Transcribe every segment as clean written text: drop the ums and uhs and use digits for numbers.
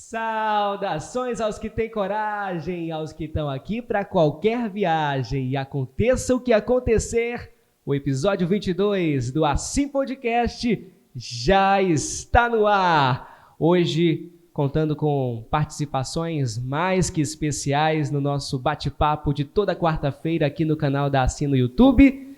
Saudações aos que têm coragem, aos que estão aqui para qualquer viagem. E aconteça o que acontecer, o episódio 22 do Assim Podcast já está no ar. Hoje, contando com participações mais que especiais no nosso bate-papo de toda quarta-feira aqui no canal da Assim no YouTube,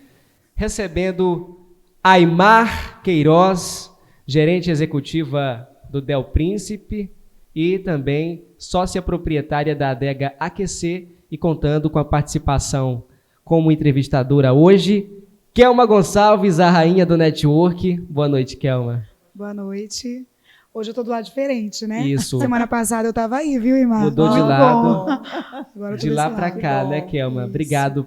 recebendo Aymar Queiroz, gerente executiva do Del Príncipe, e também sócia proprietária da adega Aquecer, e contando com a participação como entrevistadora hoje, Kelma Gonçalves, a rainha do network. Boa noite, Kelma. Boa noite. Hoje eu tô do lado diferente, né? Isso. Semana passada eu tava aí, viu, irmã? Mudou de lado, Agora eu tô de lá desse para lado. cá, né, Kelma? Isso. Obrigado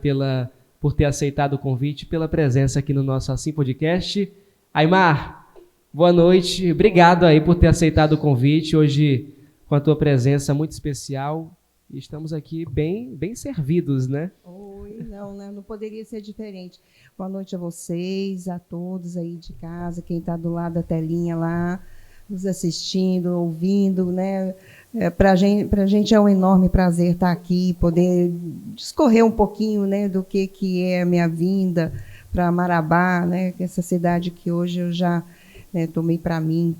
por ter aceitado o convite, pela presença aqui no nosso Assim Podcast. Aymar, boa noite. Obrigado aí por ter aceitado o convite. Hoje, com a tua presença muito especial, estamos aqui bem servidos, né? Oi, não poderia ser diferente. Boa noite a vocês, a todos aí de casa, quem está do lado da telinha lá, nos assistindo, ouvindo, né? Pra gente é um enorme prazer estar aqui, poder discorrer um pouquinho, né, do que é a minha vinda para Marabá, né? Essa cidade que hoje eu já, né, tomei para mim,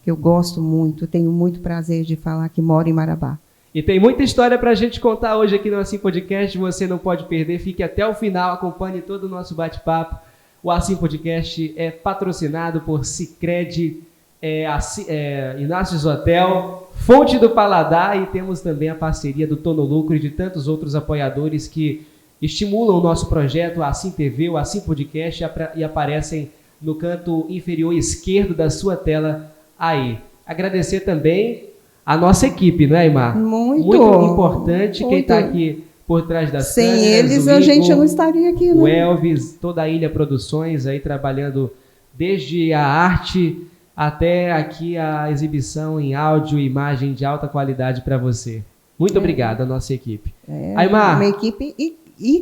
que eu gosto muito, tenho muito prazer de falar que moro em Marabá. E tem muita história para a gente contar hoje aqui no Assim Podcast, você não pode perder, fique até o final, acompanhe todo o nosso bate-papo. O Assim Podcast é patrocinado por Sicredi, Inácios Hotel, Fonte do Paladar, e temos também a parceria do Tô no Lucro e de tantos outros apoiadores que estimulam o nosso projeto, o Assim TV, o Assim Podcast, e aparecem no canto inferior esquerdo da sua tela aí. Agradecer também a nossa equipe, não é, Aymar? Muito importante, muito. Quem está aqui por trás das Sem câmeras. eles o a Igor, gente não estaria aqui, o né? Elvis, toda a Ilha Produções aí trabalhando desde a arte até aqui a exibição em áudio e imagem de alta qualidade para você. Muito obrigado à nossa equipe. Aymar, uma equipe e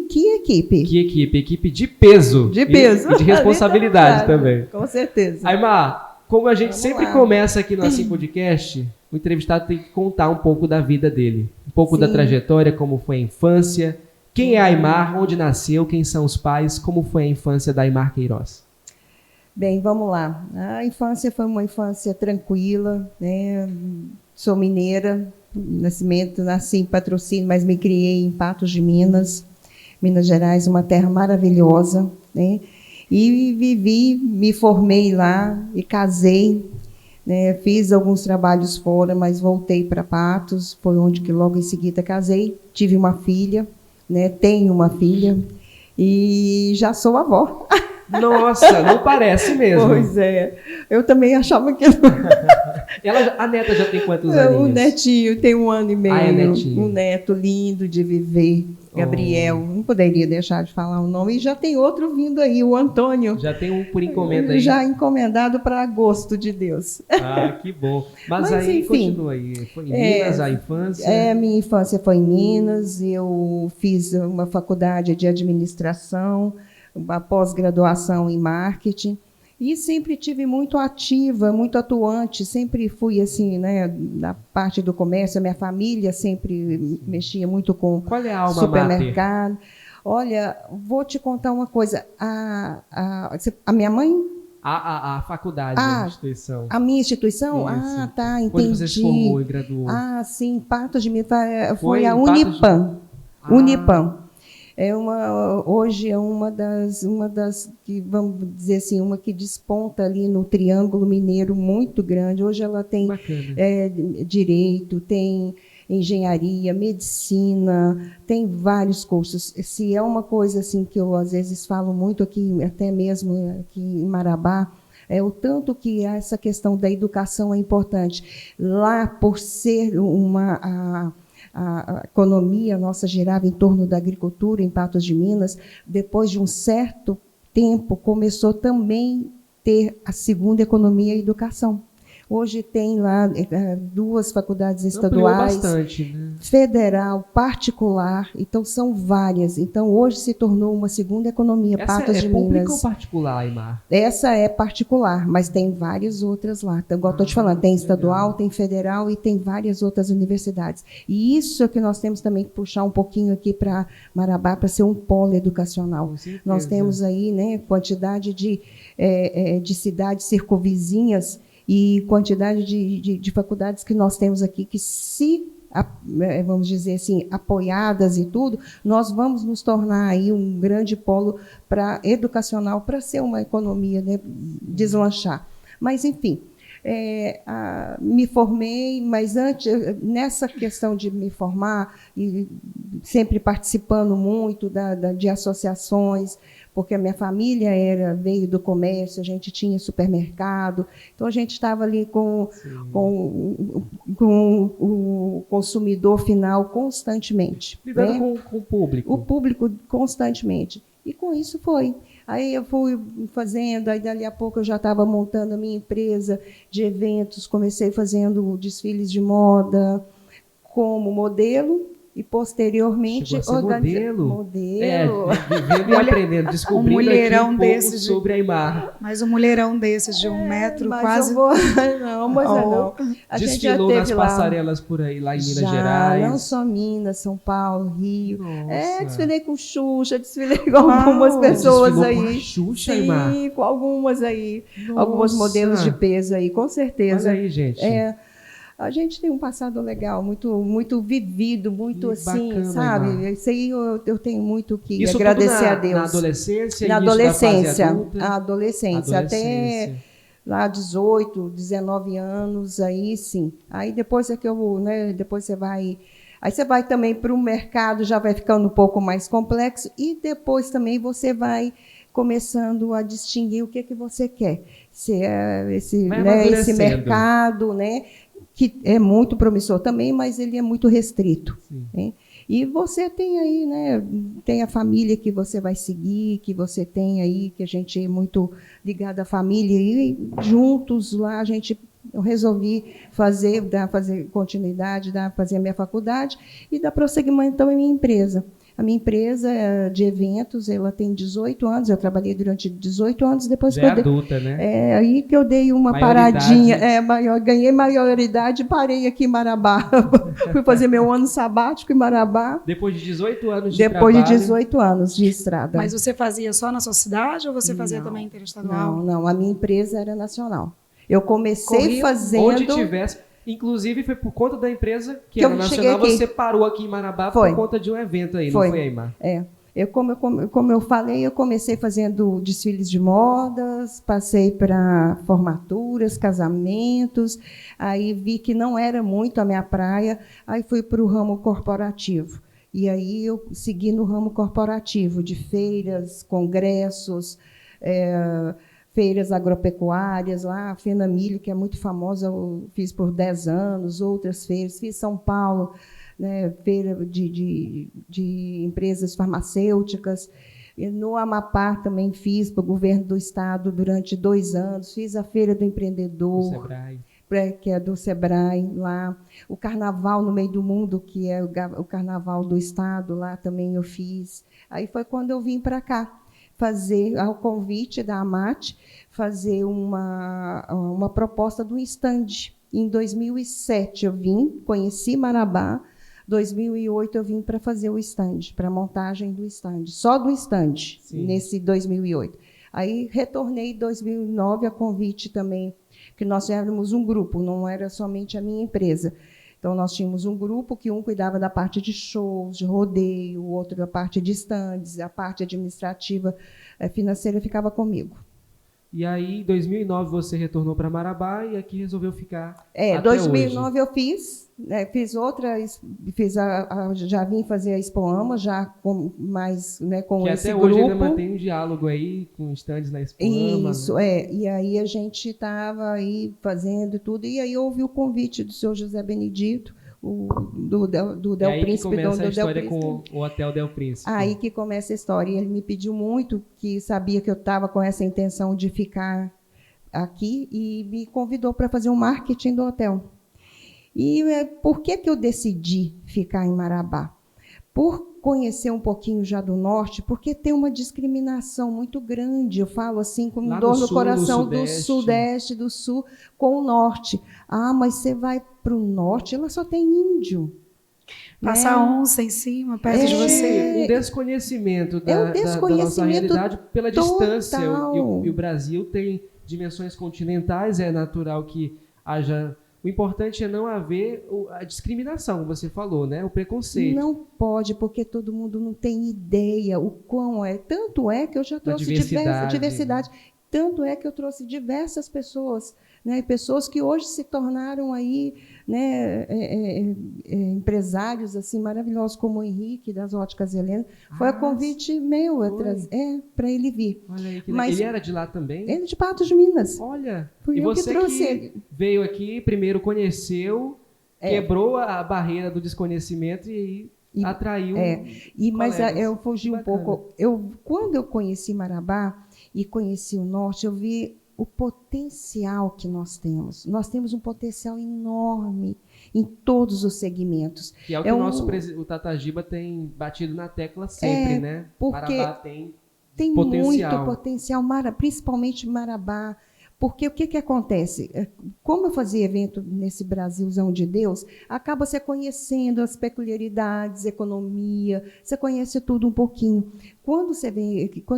que equipe? Que equipe? Equipe de peso. De peso. E de responsabilidade também. Com certeza. Aymar, como a gente Vamos sempre lá. começa aqui no Assim Podcast, o entrevistado tem que contar um pouco da vida dele. Um pouco da Sim. trajetória, como foi a infância. Quem é Aymar, onde nasceu, quem são os pais, como foi a infância da Aymar Queiroz? Bem, vamos lá. A infância foi uma infância tranquila, né? Sou mineira, nasci em Patrocínio, mas me criei em Patos de Minas, Minas Gerais, uma terra maravilhosa, né? E vivi, me formei lá e casei, né? Fiz alguns trabalhos fora, mas voltei para Patos, foi onde que logo em seguida casei, tive uma filha, né? Tenho uma filha e já sou avó. Nossa, não parece mesmo. Pois é, eu também achava que A neta já tem quantos o aninhos? netinho tem 1 ano e meio, é netinho. um neto lindo de viver, Gabriel, não poderia deixar de falar o nome, e já tem outro vindo aí, o Antônio, Já tem um por encomenda aí. já encomendado para agosto de Deus. Ah, que bom. Mas aí, enfim, continua aí. Foi em Minas, a infância? Minha infância foi em Minas, eu fiz uma faculdade de administração, uma pós-graduação em marketing, e sempre tive muito ativa, muito atuante, sempre fui assim, né, na parte do comércio, a minha família sempre mexia muito com Qual é a alma supermercado. mater? Olha, vou te contar uma coisa, a minha mãe, A faculdade, a instituição. a minha instituição, Isso. Tá, entendi. Onde você se formou e graduou? Sim, Patos de Minas, Foi foi a em Patos de- Unipam. Ah. Unipam. Hoje é uma das que, vamos dizer assim, uma que desponta ali no Triângulo Mineiro, muito grande. Hoje ela tem Bacana. direito, tem engenharia, medicina, tem vários cursos. Se é uma coisa assim que eu às vezes falo muito aqui, até mesmo aqui em Marabá, é o tanto que essa questão da educação é importante. Lá, por ser a economia nossa girava em torno da agricultura em Patos de Minas, depois de um certo tempo começou também a ter a segunda economia, a educação. Hoje tem lá 2 faculdades Ampliou estaduais, bastante, né? federal, particular, então são várias. Então hoje se tornou uma segunda economia, Patos de Pública Minas. ou particular, Aymar? Essa é particular, mas tem várias outras lá. Então, igual estou te falando, tem estadual, legal. tem federal e tem várias outras universidades. E isso é que nós temos também que puxar um pouquinho aqui para Marabá, para ser um polo educacional. Com certeza. Nós temos aí, né, quantidade de cidades circunvizinhas e quantidade de faculdades que nós temos aqui que vamos dizer assim, apoiadas e tudo, nós vamos nos tornar aí um grande polo educacional para ser uma economia, né, deslanchar. Mas, enfim, me formei, mas antes, nessa questão de me formar, e sempre participando muito de associações, porque a minha família veio do comércio, a gente tinha supermercado, então a gente estava ali com o consumidor final constantemente. Lidando né? com o público. O público constantemente. E com isso foi. Aí eu fui fazendo, aí dali a pouco eu já estava montando a minha empresa de eventos, comecei fazendo desfiles de moda como modelo, e posteriormente modelo. Vivendo e Olha, aprendendo, descobrindo mulherão aqui um pouco sobre a Aymar. Mas um mulherão desses de 1 metro, mas quase. Não, mas não. A gente já Desfilou teve nas passarelas por aí, lá em Minas Gerais. Não só Minas, São Paulo, Rio. Nossa. Desfilei com Xuxa, desfilei com algumas pessoas desfilou aí. com a Xuxa, Sim, Aymar? com algumas aí. Nossa. Alguns modelos de peso aí, com certeza. Olha aí, gente. A gente tem um passado legal, muito, muito vivido, muito Que assim, bacana, sabe? Aymar. Isso aí eu tenho muito que Isso agradecer tudo a Deus. Na adolescência? Na início da fase adolescência. adulta? A adolescência. Até lá 18, 19 anos, aí sim. Aí depois é que depois você vai... Aí você vai também para o mercado, já vai ficando um pouco mais complexo, e depois também você vai começando a distinguir o que você quer. Se é esse mercado, né? Que é muito promissor também, mas ele é muito restrito. Né? E você tem aí, né, tem a família que você vai seguir, que você tem aí, que a gente é muito ligado à família, e juntos lá eu resolvi fazer continuidade, fazer a minha faculdade e dar prosseguimento à minha empresa. A minha empresa de eventos, ela tem 18 anos, eu trabalhei durante 18 anos, depois já que adulta, né? Aí que eu dei uma paradinha, ganhei maioridade e parei aqui em Marabá. Fui fazer meu ano sabático em Marabá. Depois de 18 anos de Depois trabalho. de 18 anos de estrada. Mas você fazia só na sua cidade ou você fazia também interestadual? Não, a minha empresa era nacional. Eu comecei fazendo... Onde tivesse... Inclusive, foi por conta da empresa que era nacional, você parou aqui em Marabá por conta de um evento aí, não foi, Aymar? Como eu falei, eu comecei fazendo desfiles de modas, passei para formaturas, casamentos, aí vi que não era muito a minha praia, aí fui para o ramo corporativo. E aí eu segui no ramo corporativo, de feiras, congressos, feiras agropecuárias, lá a Fenamilho, que é muito famosa, eu fiz por 10 anos, outras feiras, fiz São Paulo, né, feira de empresas farmacêuticas. E no Amapá também fiz para o governo do estado durante 2 anos, fiz a Feira do Empreendedor, que é do Sebrae, lá. O Carnaval no Meio do Mundo, que é o Carnaval do estado, lá também eu fiz. Aí foi quando eu vim para cá, fazer, ao convite da AMAT, fazer uma proposta do stand. Em 2007 eu vim, conheci Marabá, 2008 eu vim para fazer o stand, para a montagem do stand, só do stand, nesse 2008. Aí retornei em 2009 a convite também, que nós éramos um grupo, não era somente a minha empresa. Então, nós tínhamos um grupo que um cuidava da parte de shows, de rodeio, o outro da parte de stands, a parte administrativa, financeira ficava comigo. E aí, em 2009, você retornou para Marabá e aqui resolveu ficar até 2009 hoje. Eu fiz outra, já vim fazer a Expoama, já com mais, né, com que esse até grupo. hoje ainda mantém um diálogo aí com stands na Expoama. Isso, né? E aí a gente estava aí fazendo tudo, e aí houve o convite do senhor José Benedito, do Del Príncipe. E aí que começa a história com o Hotel Del Príncipe. Aí que começa a história. Ele me pediu muito, que sabia que eu estava com essa intenção de ficar aqui e me convidou para fazer um marketing do hotel. E por que eu decidi ficar em Marabá? Por conhecer um pouquinho já do norte, porque tem uma discriminação muito grande, eu falo assim, com Lá dor no no sul, coração, no do sudeste, do sul, com o norte. Ah, mas você vai para o norte, ela só tem índio. Passa a onça em cima, perto de Existe você. um desconhecimento É um da nossa desconhecimento realidade pela total. distância. E o Brasil tem dimensões continentais, é natural que haja. O importante é não haver a discriminação, você falou, né? O preconceito. Não pode, porque todo mundo não tem ideia o quão é. Tanto é que eu já trouxe diversidade. Tanto é que eu trouxe diversas pessoas, né? Pessoas que hoje se tornaram aí, né, empresários assim maravilhosos, como o Henrique das Óticas Helena. Foi a convite meu para ele vir. Olha aí, Mas ele era de lá também? ele é de Patos de Minas. Olha, Fui e eu que você trouxe que ele. veio aqui, primeiro conheceu, quebrou a barreira do desconhecimento e atraiu. Mas colegas. eu fugi um pouco. Quando eu conheci Marabá e conheci o norte, eu vi o potencial que nós temos. Nós temos um potencial enorme em todos os segmentos. Que é o que o Tatagiba tem batido na tecla sempre, né? Porque Marabá tem muito potencial, principalmente Marabá. Porque o que acontece? Como eu fazia evento nesse Brasilzão de Deus, acaba você conhecendo as peculiaridades, economia, você conhece tudo um pouquinho. Quando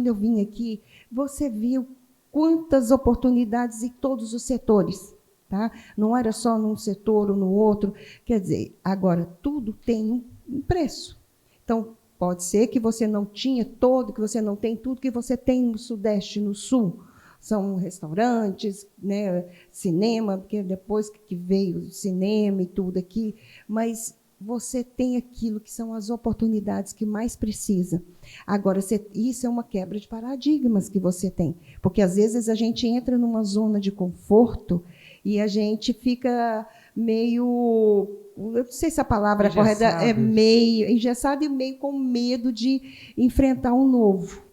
eu vim aqui, você viu quantas oportunidades em todos os setores. Tá? Não era só num setor ou no outro. Quer dizer, agora, tudo tem um preço. Então, pode ser que você não tinha todo, que você não tem tudo que você tem no Sudeste, no Sul. São restaurantes, né, cinema, porque depois que veio o cinema e tudo aqui, mas você tem aquilo que são as oportunidades que mais precisa. Agora, isso é uma quebra de paradigmas que você tem, porque às vezes a gente entra numa zona de conforto e a gente fica meio, eu não sei se a palavra correta é meio engessado e meio com medo de enfrentar um novo.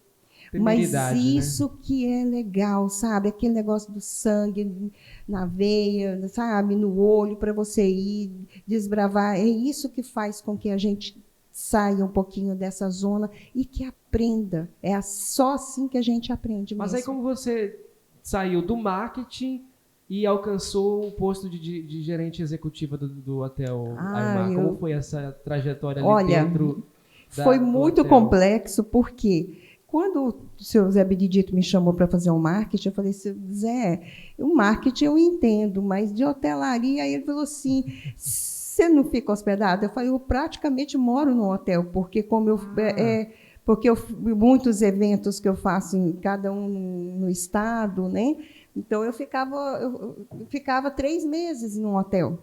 Mas isso, né, que é legal, sabe? Aquele negócio do sangue na veia, sabe? No olho, para você ir desbravar. É isso que faz com que a gente saia um pouquinho dessa zona e que aprenda. É só assim que a gente aprende mesmo. Mas aí como você saiu do marketing e alcançou o posto de gerente executiva do hotel Aimar? Como foi essa trajetória ali dentro foi muito complexo, porque quando o senhor Zé Benedito me chamou para fazer um marketing, eu falei assim, Zé, o marketing eu entendo, mas de hotelaria, aí ele falou assim, você não fica hospedado? Eu falei, eu praticamente moro no hotel, porque muitos eventos que eu faço em cada um no estado, né? Então eu ficava 3 meses num hotel.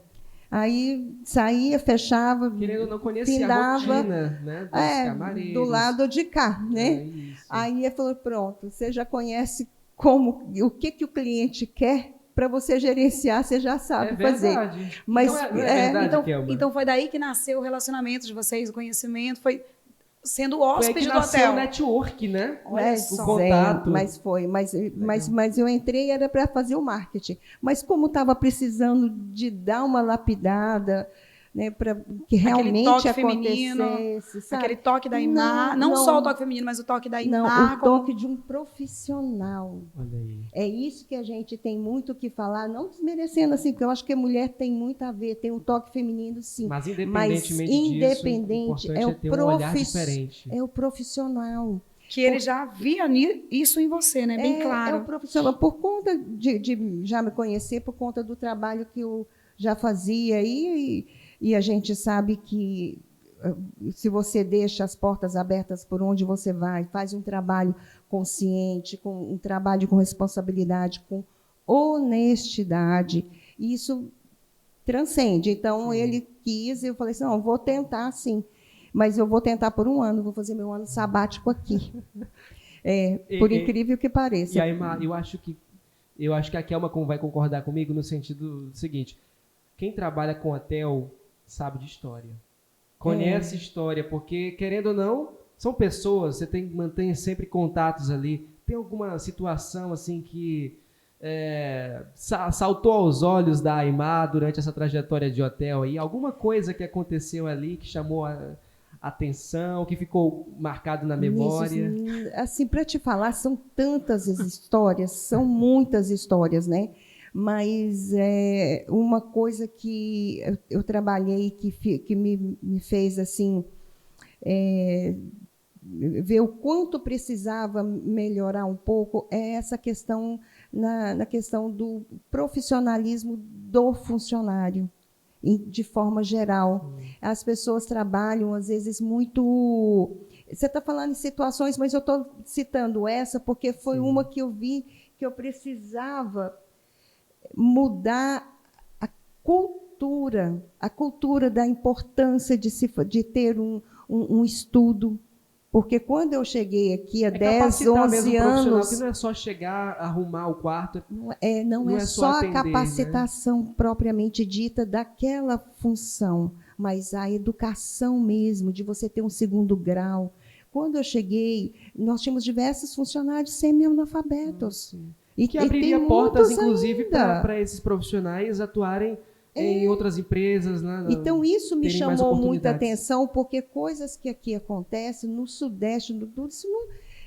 Aí saía, fechava, querendo ou não conhecer a rotina, né, dos camareiros. Do lado de cá, né? Aí ele falou, pronto, você já conhece o que o cliente quer, para você gerenciar, você já sabe fazer. Mas então foi daí que nasceu o relacionamento de vocês, o conhecimento, foi sendo hóspede do hotel. O network, né? O contato. Mas eu entrei era para fazer o marketing. Mas como estava precisando de dar uma lapidada, né, para que realmente acontecesse, feminino, sabe? Aquele toque da Aimar, não só o toque feminino, mas o toque da Aimar. Não, o toque de um profissional. Olha aí. É isso que a gente tem muito que falar, não desmerecendo assim, porque eu acho que a mulher tem muito a ver, tem um toque feminino, sim. Mas independentemente disso, o importante é ter um olhar diferente. É o profissional. Que ele já via isso em você, né? Bem claro. É o profissional. Por conta de já me conhecer, por conta do trabalho que eu já fazia e a gente sabe que se você deixa as portas abertas por onde você vai, faz um trabalho consciente, um trabalho com responsabilidade, com honestidade, isso transcende. Então, ele quis, eu falei assim, não, vou tentar sim, mas eu vou tentar por 1 ano, vou fazer meu ano sabático aqui. Por incrível que pareça. E aí, eu acho que a Kelma vai concordar comigo no sentido seguinte, quem trabalha com hotel sabe de história. Conhece história, porque, querendo ou não, são pessoas, você tem que manter sempre contatos ali. Tem alguma situação assim que saltou aos olhos da Aimar durante essa trajetória de hotel aí? Alguma coisa que aconteceu ali que chamou a atenção, que ficou marcado na memória? Isso, assim, para te falar, são tantas as histórias, são muitas histórias, né? Mas uma coisa que eu trabalhei que me fez assim ver o quanto precisava melhorar um pouco é essa questão na questão do profissionalismo do funcionário, de forma geral. As pessoas trabalham, às vezes, muito... Você está falando em situações, mas eu estou citando essa porque foi uma que eu vi que eu precisava mudar a cultura da importância de ter um estudo. Porque quando eu cheguei aqui há 10, 11 anos... Que não é só chegar, arrumar o quarto... Não é só atender, a capacitação, né, propriamente dita daquela função, mas a educação mesmo, de você ter um segundo grau. Quando eu cheguei, nós tínhamos diversos funcionários semi-analfabetos. E que abriria portas, inclusive, para esses profissionais atuarem em outras empresas. Né, então, isso me chamou muita atenção, porque coisas que aqui acontecem, no Sudeste,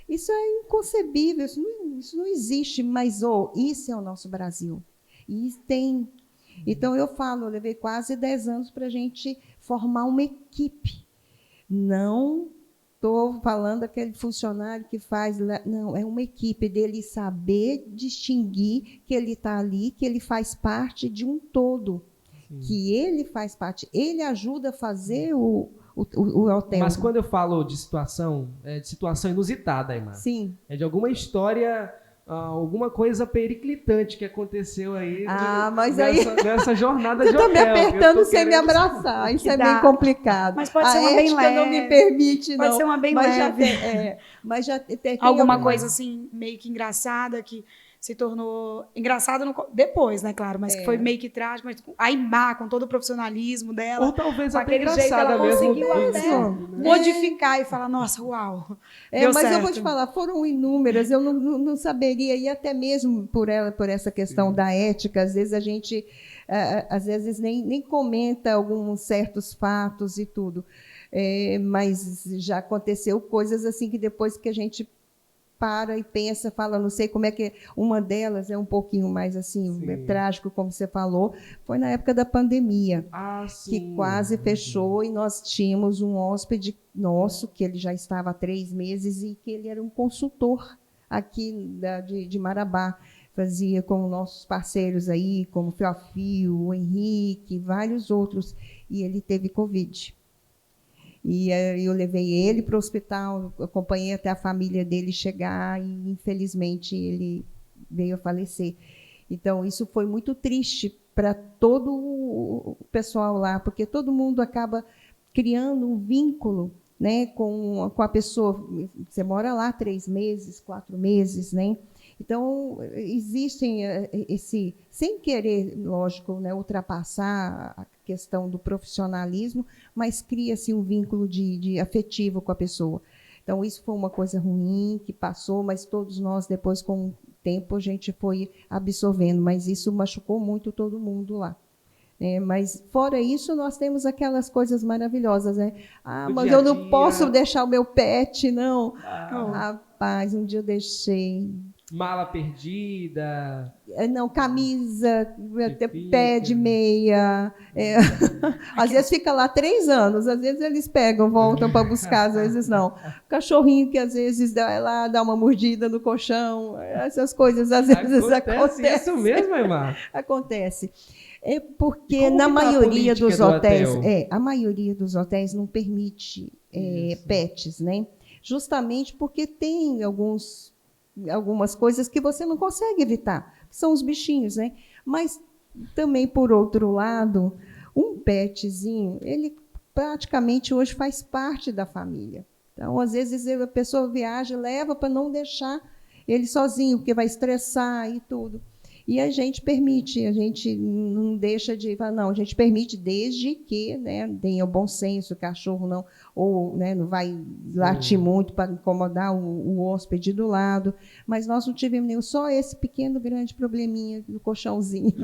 isso é inconcebível, isso não existe, mas isso é o nosso Brasil. E tem. Então, eu levei quase 10 anos para a gente formar uma equipe. Não estou falando daquele funcionário que faz... Não, é uma equipe dele saber distinguir que ele está ali, que ele faz parte de um todo. Que ele faz parte, ele ajuda a fazer o hotel. Mas quando eu falo de situação, é de situação inusitada, Aimar. Sim. É de alguma história, alguma coisa periclitante que aconteceu aí nessa jornada de hotel. Você está me apertando sem me abraçar, isso é bem complicado. Mas pode ser uma bem leve. não me permite, não. Pode ser uma bem leve. Mas já tem alguma coisa assim, meio que engraçada, que se tornou engraçada depois, né, claro, mas que foi meio que trágico, mas a Aimar, com todo o profissionalismo dela, ou talvez com até aquele jeito, ela conseguiu até modificar e falar, nossa, uau, deu mas certo. Eu vou te falar, foram inúmeras, eu não saberia, e até mesmo por essa questão da ética, às vezes a gente nem comenta alguns certos fatos e tudo, mas já aconteceu coisas assim que depois que a gente para e pensa, fala, não sei como é que... Uma delas é um pouquinho mais assim, trágico, como você falou, foi na época da pandemia, que quase fechou, e nós tínhamos um hóspede nosso, que ele já estava há 3 meses, e que ele era um consultor aqui de Marabá, fazia com nossos parceiros aí, como o Fiofio, o Henrique, vários outros, e ele teve Covid. E eu levei ele para o hospital, acompanhei até a família dele chegar e, infelizmente, ele veio a falecer. Então, isso foi muito triste para todo o pessoal lá, porque todo mundo acaba criando um vínculo, né, com a pessoa. Você mora lá 3 meses, 4 meses, né? Então, existem sem querer, lógico, né, ultrapassar a questão do profissionalismo, mas cria-se um vínculo de afetivo com a pessoa. Então, isso foi uma coisa ruim que passou, mas todos nós, depois, com o tempo, a gente foi absorvendo, mas isso machucou muito todo mundo lá. Mas, fora isso, nós temos aquelas coisas maravilhosas, né? Mas eu não posso deixar o meu pet, não. Rapaz, um dia eu deixei... Mala perdida. Não, camisa, pé de meia. Às vezes fica lá 3 anos, às vezes eles pegam, voltam para buscar, às vezes não. Cachorrinho que às vezes vai lá, dá uma mordida no colchão, essas coisas às vezes acontecem. Isso mesmo, Aimar? Acontece. É porque na maioria dos hotéis, a maioria dos hotéis não permite pets, né? Justamente porque tem algumas coisas que você não consegue evitar, que são os bichinhos, né? Mas também, por outro lado, um petzinho, ele praticamente hoje faz parte da família. Então, às vezes, a pessoa viaja, leva para não deixar ele sozinho, porque vai estressar e tudo. E a gente permite, a gente não deixa de falar, não, a gente permite desde que, né, tenha o bom senso, o cachorro não, ou, né, não vai latir muito para incomodar o hóspede do lado, mas nós não tivemos nem só esse pequeno, grande probleminha do colchãozinho.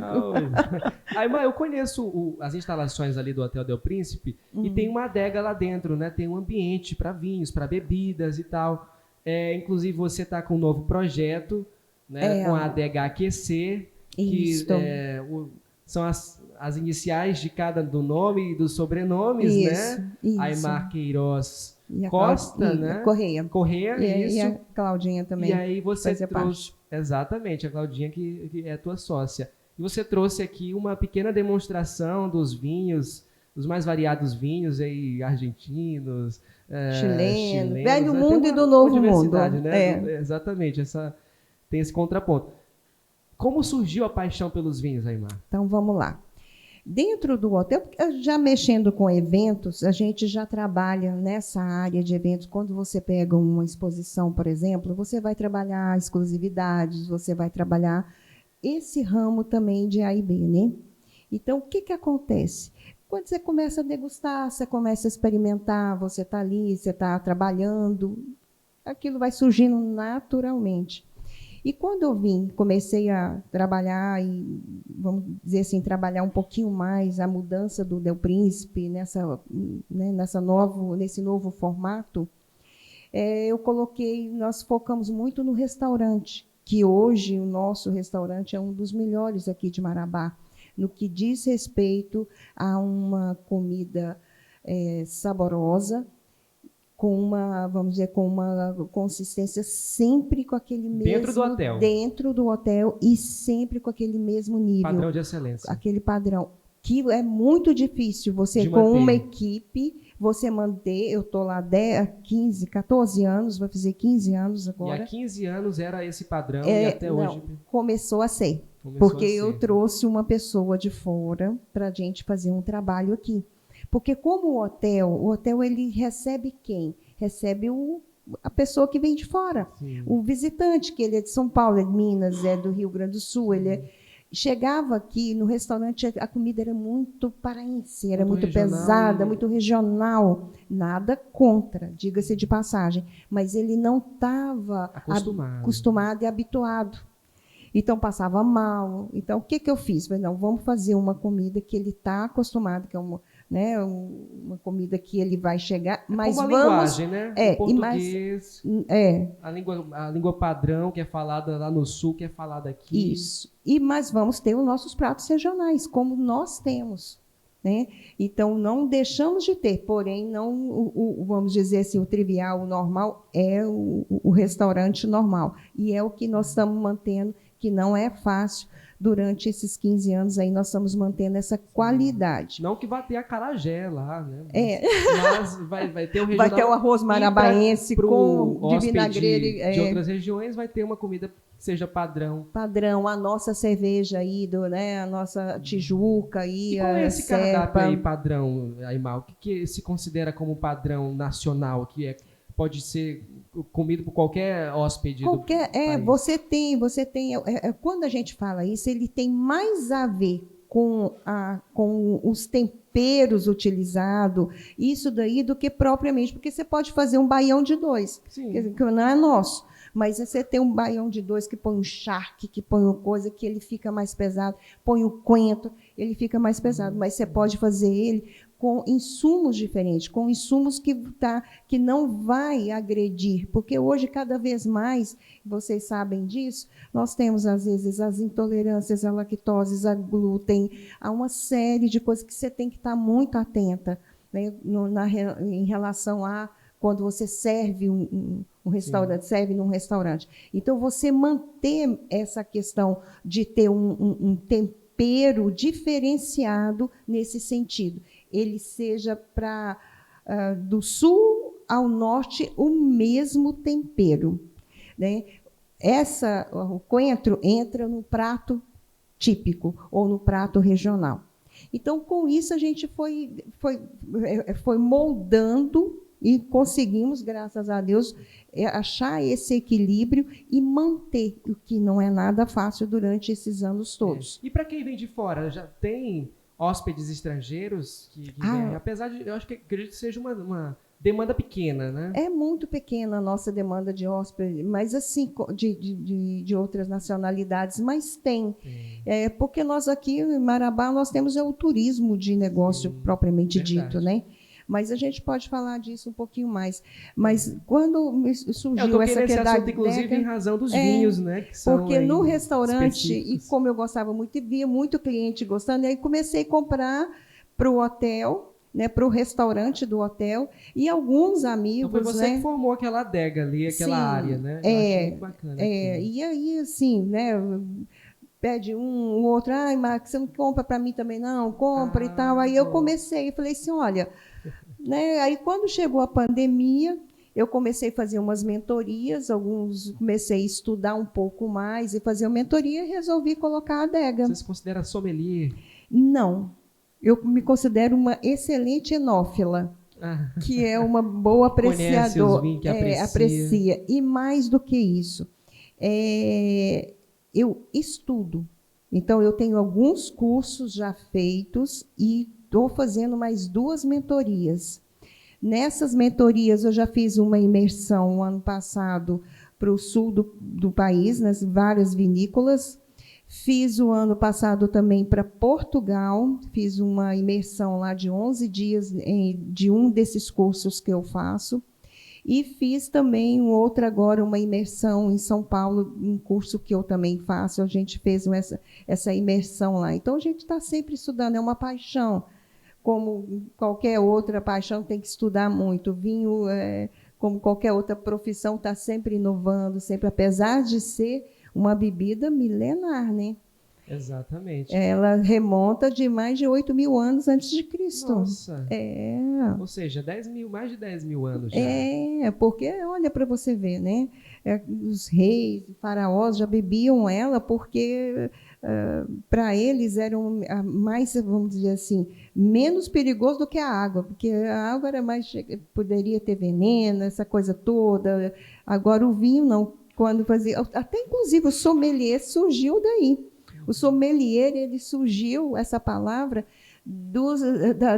Aymar, eu conheço as instalações ali do Hotel Del Príncipe e tem uma adega lá dentro, né? Tem um ambiente para vinhos, para bebidas e tal. Inclusive, você está com um novo projeto, né, com a adega Aquecer, que são as iniciais de cada do nome e dos sobrenomes, né? Isso. Aymar Queiroz Costa, né? Correia, isso. E a Claudinha também. E aí você trouxe... Exatamente, a Claudinha que é a tua sócia. E você trouxe aqui uma pequena demonstração dos vinhos, dos mais variados vinhos aí, argentinos, chilenos, velho mundo e do novo mundo. Né? Exatamente, tem esse contraponto. Como surgiu a paixão pelos vinhos, Aymar? Então, vamos lá. Dentro do hotel, já mexendo com eventos, a gente já trabalha nessa área de eventos. Quando você pega uma exposição, por exemplo, você vai trabalhar exclusividades, você vai trabalhar esse ramo também de A e B, né? Então, o que acontece? Quando você começa a degustar, você começa a experimentar, você está ali, você está trabalhando, aquilo vai surgindo naturalmente. E quando eu comecei a trabalhar, e vamos dizer assim, trabalhar um pouquinho mais a mudança do Del Príncipe nesse novo formato, nós focamos muito no restaurante, que hoje o nosso restaurante é um dos melhores aqui de Marabá, no que diz respeito a uma comida saborosa, com uma consistência sempre com aquele mesmo... Dentro do hotel e sempre com aquele mesmo nível. Padrão de excelência. Aquele padrão. Que é muito difícil você, com uma equipe, você manter... Eu estou lá há 14 anos, vai fazer 15 anos agora. E há 15 anos era esse padrão e até hoje... Começou a ser. Porque eu trouxe uma pessoa de fora para a gente fazer um trabalho aqui. Porque como o hotel ele recebe quem? Recebe a pessoa que vem de fora. Sim. O visitante, que ele é de São Paulo, é de Minas, é do Rio Grande do Sul. Chegava aqui no restaurante, a comida era muito paraense, era muito pesada, muito regional. Nada contra, diga-se de passagem. Mas ele não estava acostumado e habituado. Então, passava mal. Então, o que eu fiz? Falei, não, vamos fazer uma comida que ele está acostumado, que é uma comida que ele vai chegar, mas como a linguagem, né? O português, a língua padrão que é falada lá no sul, que é falada aqui. Isso. Mas vamos ter os nossos pratos regionais, como nós temos, né? Então, não deixamos de ter, porém, não vamos dizer assim, o trivial, o normal, é o restaurante normal. E é o que nós estamos mantendo, que não é fácil. Durante esses 15 anos aí, nós estamos mantendo essa qualidade. Não que vai ter acarajé lá, né? Mas vai ter o regional. Vai ter o arroz marabaense de vinagrete. De outras regiões vai ter uma comida que seja padrão. Padrão, a nossa cerveja aí, a nossa Tijuca aí. E qual é esse cardápio aí padrão, Aymar? O que se considera como padrão nacional, que pode ser comido por qualquer hóspede do país? Você tem quando a gente fala isso, ele tem mais a ver com os temperos utilizados, isso daí, do que propriamente, porque você pode fazer um baião de 2, que não é nosso, mas você tem um baião de 2 que põe um charque, que põe uma coisa que ele fica mais pesado, põe o coentro, ele fica mais pesado, mas você pode fazer ele com insumos diferentes, com insumos que não vai agredir, porque hoje, cada vez mais, vocês sabem disso, nós temos, às vezes, as intolerâncias à lactose, a glúten, há uma série de coisas que você tem que estar muito atenta, né, em relação a quando você serve um restaurante, serve num restaurante. Então, você manter essa questão de ter um tempero diferenciado nesse sentido. Ele seja do sul ao norte o mesmo tempero, né? O coentro entra no prato típico ou no prato regional. Então, com isso, a gente foi moldando, e conseguimos, graças a Deus, achar esse equilíbrio e manter, o que não é nada fácil durante esses anos todos. E para quem vem de fora, já tem hóspedes estrangeiros que vêm? Apesar de, eu acredito que seja uma demanda pequena, né? É muito pequena a nossa demanda de hóspede, mas assim, de outras nacionalidades, mas tem. Porque nós aqui em Marabá, nós temos o turismo de negócio propriamente dito, né? Mas a gente pode falar disso um pouquinho mais. Mas quando surgiu essa questão, inclusive em razão dos vinhos, né? Que são porque no restaurante, e como eu gostava muito, e via muito cliente gostando, e aí comecei a comprar para o hotel, né, para o restaurante do hotel, e alguns amigos... Então foi você que formou aquela adega ali, aquela área, né? Eu acho muito bacana. E aí, assim, né... Pede o outro, Marcos, você não compra para mim também não? Compra e tal. Aí eu comecei, falei assim, olha... Né? Aí, quando chegou a pandemia, eu comecei a fazer umas mentorias, comecei a estudar um pouco mais e fazer uma mentoria e resolvi colocar a adega. Você se considera sommelier? Não. Eu me considero uma excelente enófila, que é uma boa apreciadora. Conhece os vinhos que aprecia. E mais do que isso, eu estudo. Então, eu tenho alguns cursos já feitos e estou fazendo mais 2 mentorias. Nessas mentorias, eu já fiz uma imersão ano passado para o sul do país, nas várias vinícolas. Fiz o ano passado também para Portugal, fiz uma imersão lá de 11 dias de um desses cursos que eu faço. E fiz também agora uma imersão em São Paulo, um curso que eu também faço. A gente fez essa imersão lá. Então, a gente está sempre estudando, é uma paixão. Como qualquer outra paixão, tem que estudar muito. Vinho, como qualquer outra profissão, está sempre inovando, sempre, apesar de ser uma bebida milenar, né? Exatamente. Ela remonta de mais de 8.000 anos antes de Cristo. Nossa! Ou seja, mais de 10 mil anos já. Porque, olha para você ver, né? Os reis, faraós já bebiam ela porque... para eles eram mais, vamos dizer assim, menos perigoso do que a água, porque a água era poderia ter veneno, essa coisa toda. Agora o vinho não, quando fazia, até inclusive o sommelier surgiu daí. O sommelier, ele surgiu, essa palavra,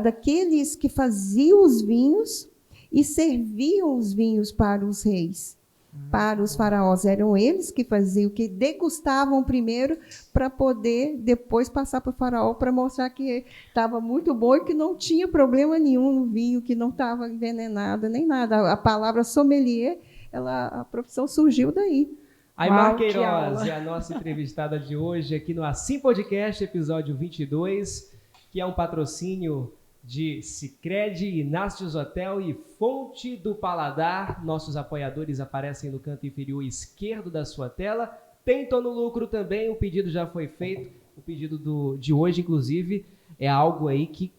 daqueles que faziam os vinhos e serviam os vinhos para os reis. Para os faraós, eram eles que faziam, que degustavam primeiro para poder depois passar para o faraó para mostrar que estava muito bom e que não tinha problema nenhum no vinho, que não estava envenenado nem nada. A palavra sommelier, a profissão surgiu daí. Aimar Queiroz é a nossa entrevistada de hoje aqui no Assim Podcast, episódio 22, que é um patrocínio de Sicredi, Inácios Hotel e Fonte do Paladar. Nossos apoiadores aparecem no canto inferior esquerdo da sua tela. Tem Tô no Lucro também, o pedido já foi feito. O pedido de hoje, inclusive, é algo aí que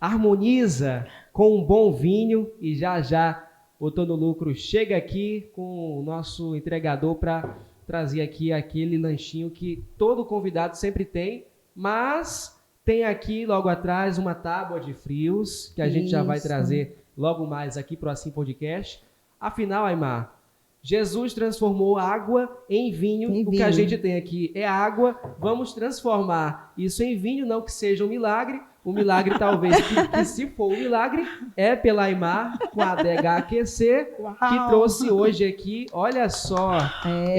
harmoniza com um bom vinho. E já o Tô no Lucro chega aqui com o nosso entregador para trazer aqui aquele lanchinho que todo convidado sempre tem, mas... Tem aqui, logo atrás, uma tábua de frios, que a gente já vai trazer logo mais aqui para o Assim Podcast. Afinal, Aimar, Jesus transformou água em vinho. O que a gente tem aqui é água. Vamos transformar isso em vinho, não que seja um milagre. O milagre, talvez, que se for um milagre, é pela Aimar, com a adega Aquecer, que trouxe hoje aqui, olha só.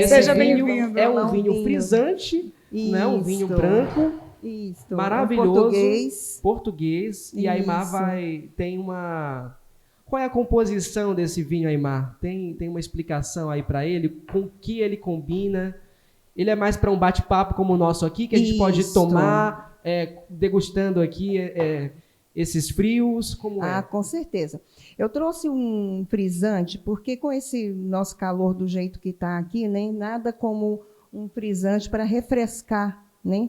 Seja bem-vindo. É um vinho frisante, né? Um vinho branco. Isso, maravilhoso, português. E a Aimar tem uma... Qual é a composição desse vinho, Aimar? Tem uma explicação aí para ele? Com o que ele combina? Ele é mais para um bate-papo como o nosso aqui, que a gente pode tomar, degustando aqui esses frios? Como é? Com certeza. Eu trouxe um frisante, porque com esse nosso calor do jeito que está aqui, né, nada como um frisante para refrescar, né?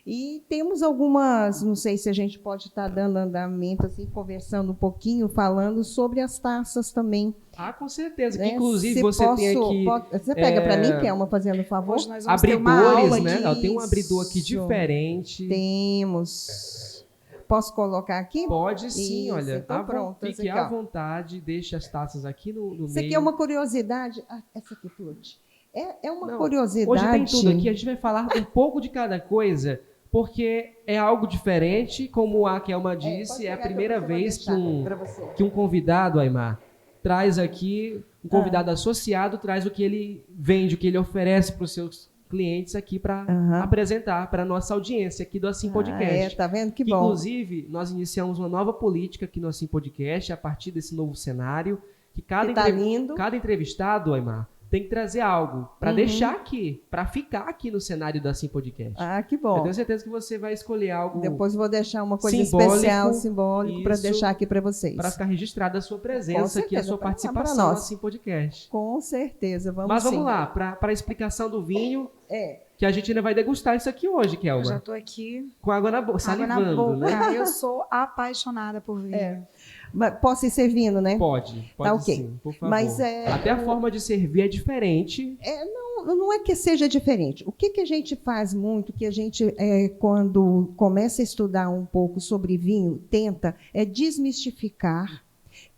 E temos algumas, não sei se a gente pode estar dando andamento, assim, conversando um pouquinho, falando sobre as taças também. Com certeza. Que, inclusive, tem aqui... Você pega para mim, Kelma, fazendo um favor? Hoje nós vamos ter uma aula né? Tem um abridor aqui diferente. Temos. Posso colocar aqui? Pode sim, Isso, olha. então pronto, Fique aqui, à ó. vontade, deixe as taças aqui no Isso meio. aqui é uma curiosidade. Ah, essa aqui, Flute. É uma Não, curiosidade. hoje tem tudo aqui, a gente vai falar um pouco de cada coisa, porque é algo diferente, como a Kelma disse, é a primeira vez que um convidado, Aimar, traz aqui, um convidado associado, traz o que ele vende, o que ele oferece para os seus clientes aqui para apresentar para a nossa audiência aqui do Assim Podcast. Tá vendo? Que bom. Inclusive, nós iniciamos uma nova política aqui no Assim Podcast, a partir desse novo cenário, que cada entrevistado, Aimar, tem que trazer algo para deixar aqui, para ficar aqui no cenário do Assim Podcast. Ah, que bom. Eu tenho certeza que você vai escolher algo. Depois eu vou deixar uma coisa simbólico, especial, simbólico, para deixar aqui para vocês. Para ficar registrada a sua presença aqui, a sua participação no Assim Podcast. Com certeza, vamos Mas vamos lá, para a explicação do vinho, que a gente ainda vai degustar isso aqui hoje, Kelma. Eu já estou aqui com água na boca, salivando, água na boca. né? Eu sou apaixonada por vinho. Mas posso ir servindo, né? Pode tá, okay. Sim, por favor. Mas até a forma de servir é diferente. Não é que seja diferente. O que a gente faz muito, que a gente, quando começa a estudar um pouco sobre vinho, tenta desmistificar,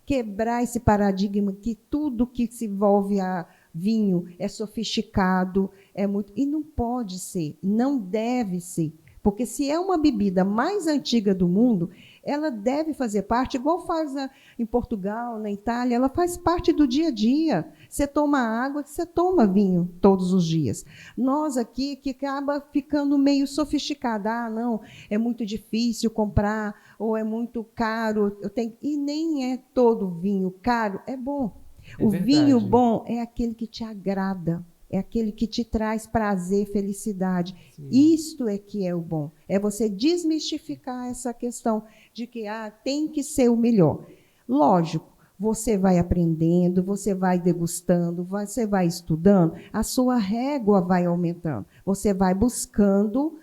quebrar esse paradigma que tudo que se envolve a vinho é sofisticado, e não pode ser, não deve ser. Porque se é uma bebida mais antiga do mundo, ela deve fazer parte, igual faz em Portugal, na Itália, ela faz parte do dia a dia. Você toma água, você toma vinho todos os dias. Nós aqui, que acaba ficando meio sofisticada. Ah, não, é muito difícil comprar, ou é muito caro. E nem é todo vinho caro, é bom. O vinho bom é aquele que te agrada. É aquele que te traz prazer, felicidade. Sim. Isto é que é o bom. É você desmistificar essa questão de que tem que ser o melhor. Lógico, você vai aprendendo, você vai degustando, você vai estudando, a sua régua vai aumentando. Você vai buscando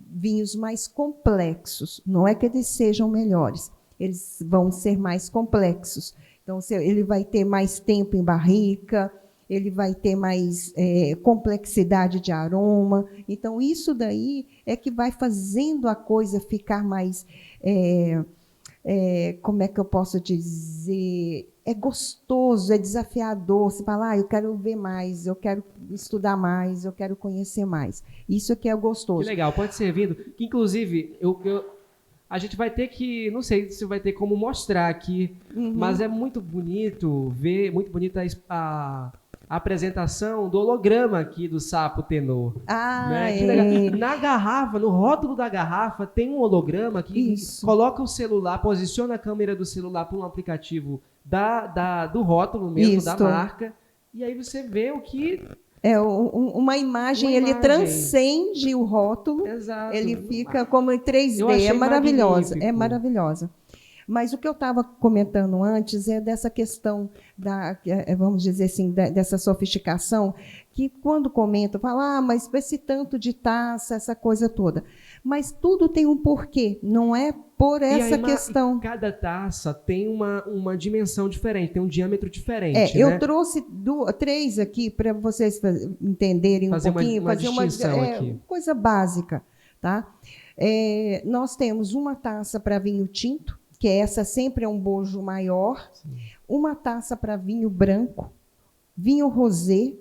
vinhos mais complexos. Não é que eles sejam melhores, eles vão ser mais complexos. Então, ele vai ter mais tempo em barrica, ele vai ter mais complexidade de aroma. Então, isso daí é que vai fazendo a coisa ficar mais, como é que eu posso dizer, é gostoso, é desafiador. Você fala, eu quero ver mais, eu quero estudar mais, eu quero conhecer mais. Isso que é gostoso. Que legal, pode ser vindo. Que, inclusive, a gente vai ter que, não sei se vai ter como mostrar aqui, mas é muito bonito ver, muito bonita a apresentação do holograma aqui do Sapo Tenor. Né? Na garrafa, no rótulo da garrafa, tem um holograma que coloca o celular, posiciona a câmera do celular para um aplicativo do rótulo mesmo, da marca, e aí você vê o que... uma imagem, ele transcende o rótulo. Exato. Ele fica como em 3D, é maravilhosa, magnífico. É maravilhosa. Mas o que eu estava comentando antes é dessa questão vamos dizer assim, dessa sofisticação, que quando comento, fala, mas esse tanto de taça, essa coisa toda. Mas tudo tem um porquê, não é por essa questão. Cada taça tem uma dimensão diferente, tem um diâmetro diferente. Eu trouxe 3 aqui para vocês entenderem um pouquinho, fazer uma coisa básica. Tá? Nós temos uma taça para vinho tinto, que essa sempre é um bojo maior, uma taça para vinho branco, vinho rosé,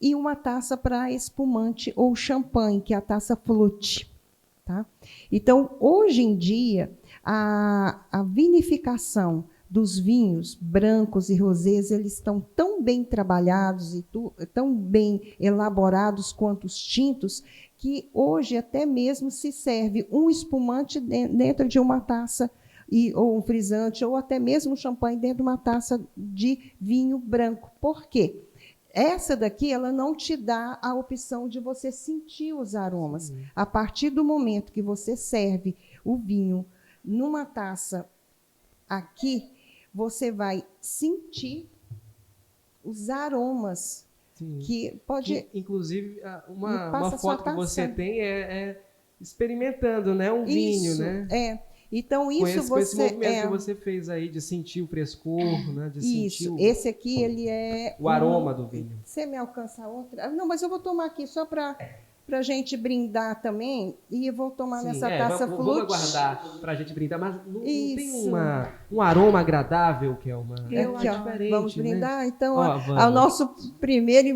e uma taça para espumante ou champanhe, que é a taça flute. Tá? Então, hoje em dia, a vinificação dos vinhos brancos e rosés, eles estão tão bem trabalhados e tão bem elaborados quanto os tintos, que hoje até mesmo se serve um espumante dentro de uma taça, ou um frisante, ou até mesmo um champanhe dentro de uma taça de vinho branco. Por quê? Essa daqui, ela não te dá a opção de você sentir os aromas. Sim. A partir do momento que você serve o vinho numa taça aqui, você vai sentir os aromas. Sim. Inclusive, uma foto que você tem experimentando, né, um vinho, né? Então, isso com esse movimento que você fez aí de sentir o frescor, né? De sentir esse aqui, ele é... O aroma do vinho. Você me alcança a outra? Não, mas eu vou tomar aqui só para para a gente brindar também, e eu vou tomar nessa taça flute. Vamos aguardar para a gente brindar, mas não tem um aroma agradável, que é uma diferente, vamos brindar, né? então, ao nosso primeiro